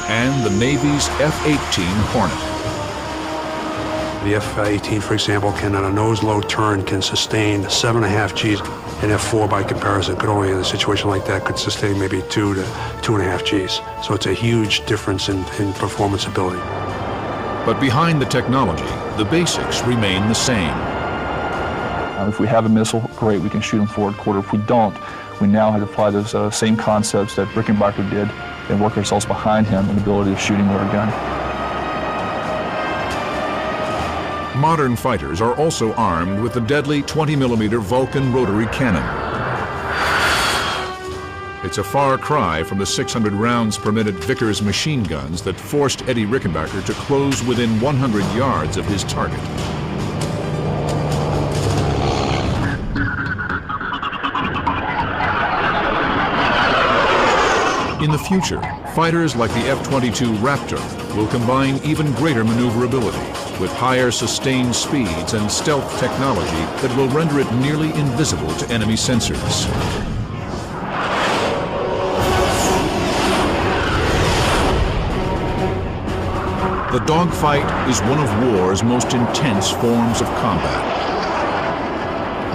and the Navy's F-18 Hornet. The F-18, for example, can, on a nose-low turn, can sustain 7.5 Gs. An F-4, by comparison, could only, in a situation like that, could sustain maybe 2 to 2.5 Gs. So it's a huge difference in performance ability. But behind the technology, the basics remain the same. If we have a missile, great, we can shoot them forward quarter. If we don't, we now have to apply those same concepts that Rickenbacker did and work ourselves behind him in the ability of shooting with our gun. Modern fighters are also armed with the deadly 20mm Vulcan rotary cannon. It's a far cry from the 600 rounds per minute Vickers machine guns that forced Eddie Rickenbacker to close within 100 yards of his target. In the future, fighters like the F-22 Raptor will combine even greater maneuverability with higher sustained speeds and stealth technology that will render it nearly invisible to enemy sensors. The dogfight is one of war's most intense forms of combat.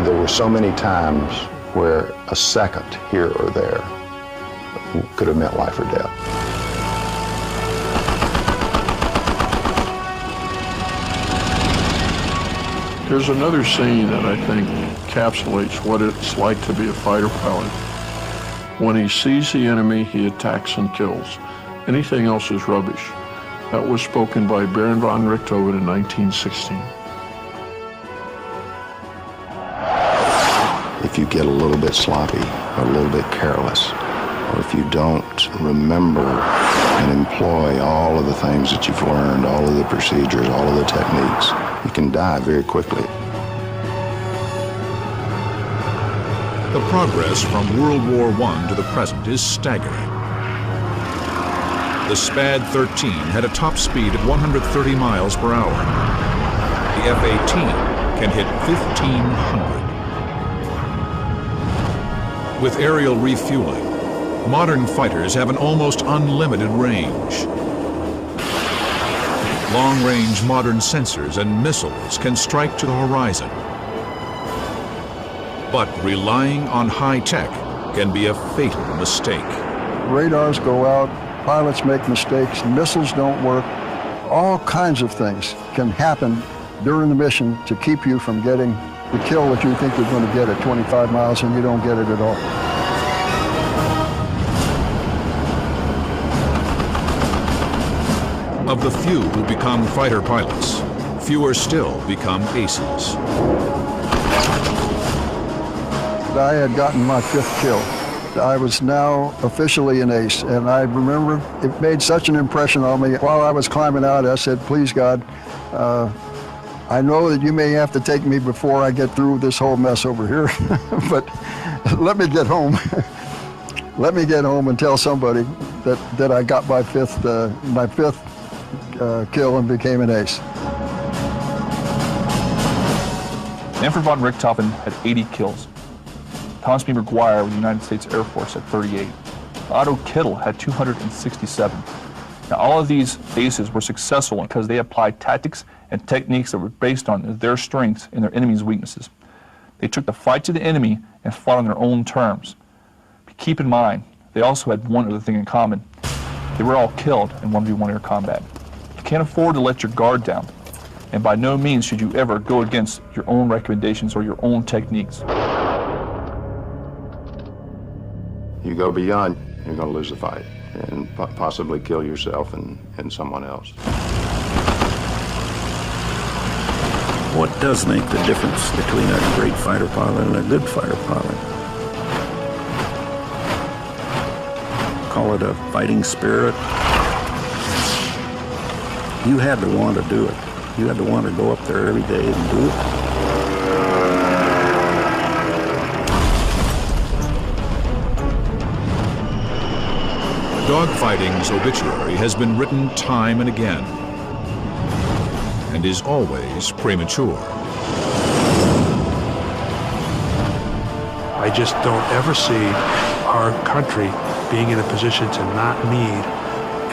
There were so many times where a second here or there could have meant life or death. There's another scene that I think encapsulates what it's like to be a fighter pilot. When he sees the enemy, he attacks and kills. Anything else is rubbish. That was spoken by Baron von Richthofen in 1916. If you get a little bit sloppy or a little bit careless, or if you don't remember and employ all of the things that you've learned, all of the procedures, all of the techniques, you can die very quickly. The progress from World War I to the present is staggering. The SPAD-13 had a top speed of 130 miles per hour. The F-18 can hit 1,500. With aerial refueling, modern fighters have an almost unlimited range. Long-range modern sensors and missiles can strike to the horizon. But relying on high-tech can be a fatal mistake. Radars go out, pilots make mistakes, missiles don't work. All kinds of things can happen during the mission to keep you from getting the kill that you think you're going to get at 25 miles and you don't get it at all. Of the few who become fighter pilots, fewer still become aces. I had gotten my 5th kill. I was now officially an ace, and I remember it made such an impression on me. While I was climbing out, I said, please God, I know that you may have to take me before I get through this whole mess over here, but let me get home. Let me get home and tell somebody that I got my fifth kill and became an ace. Manfred von Richthofen had 80 kills. Thomas B. McGuire with the United States Air Force had 38. Otto Kittel had 267. Now, all of these aces were successful because they applied tactics and techniques that were based on their strengths and their enemy's weaknesses. They took the fight to the enemy and fought on their own terms. But keep in mind, they also had one other thing in common. They were all killed in 1v1 air combat. You can't afford to let your guard down, and by no means should you ever go against your own recommendations or your own techniques. You go beyond, you're going to lose the fight and possibly kill yourself and someone else. What does make the difference between a great fighter pilot and a good fighter pilot? Call it a fighting spirit. You had to want to do it. You had to want to go up there every day and do it. Dogfighting's obituary has been written time and again, and is always premature. I just don't ever see our country being in a position to not need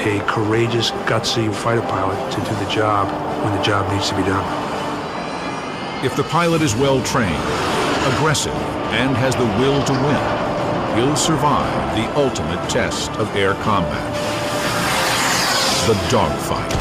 a courageous, gutsy fighter pilot to do the job when the job needs to be done. If the pilot is well trained, aggressive, and has the will to win, he'll survive the ultimate test of air combat, the dogfight.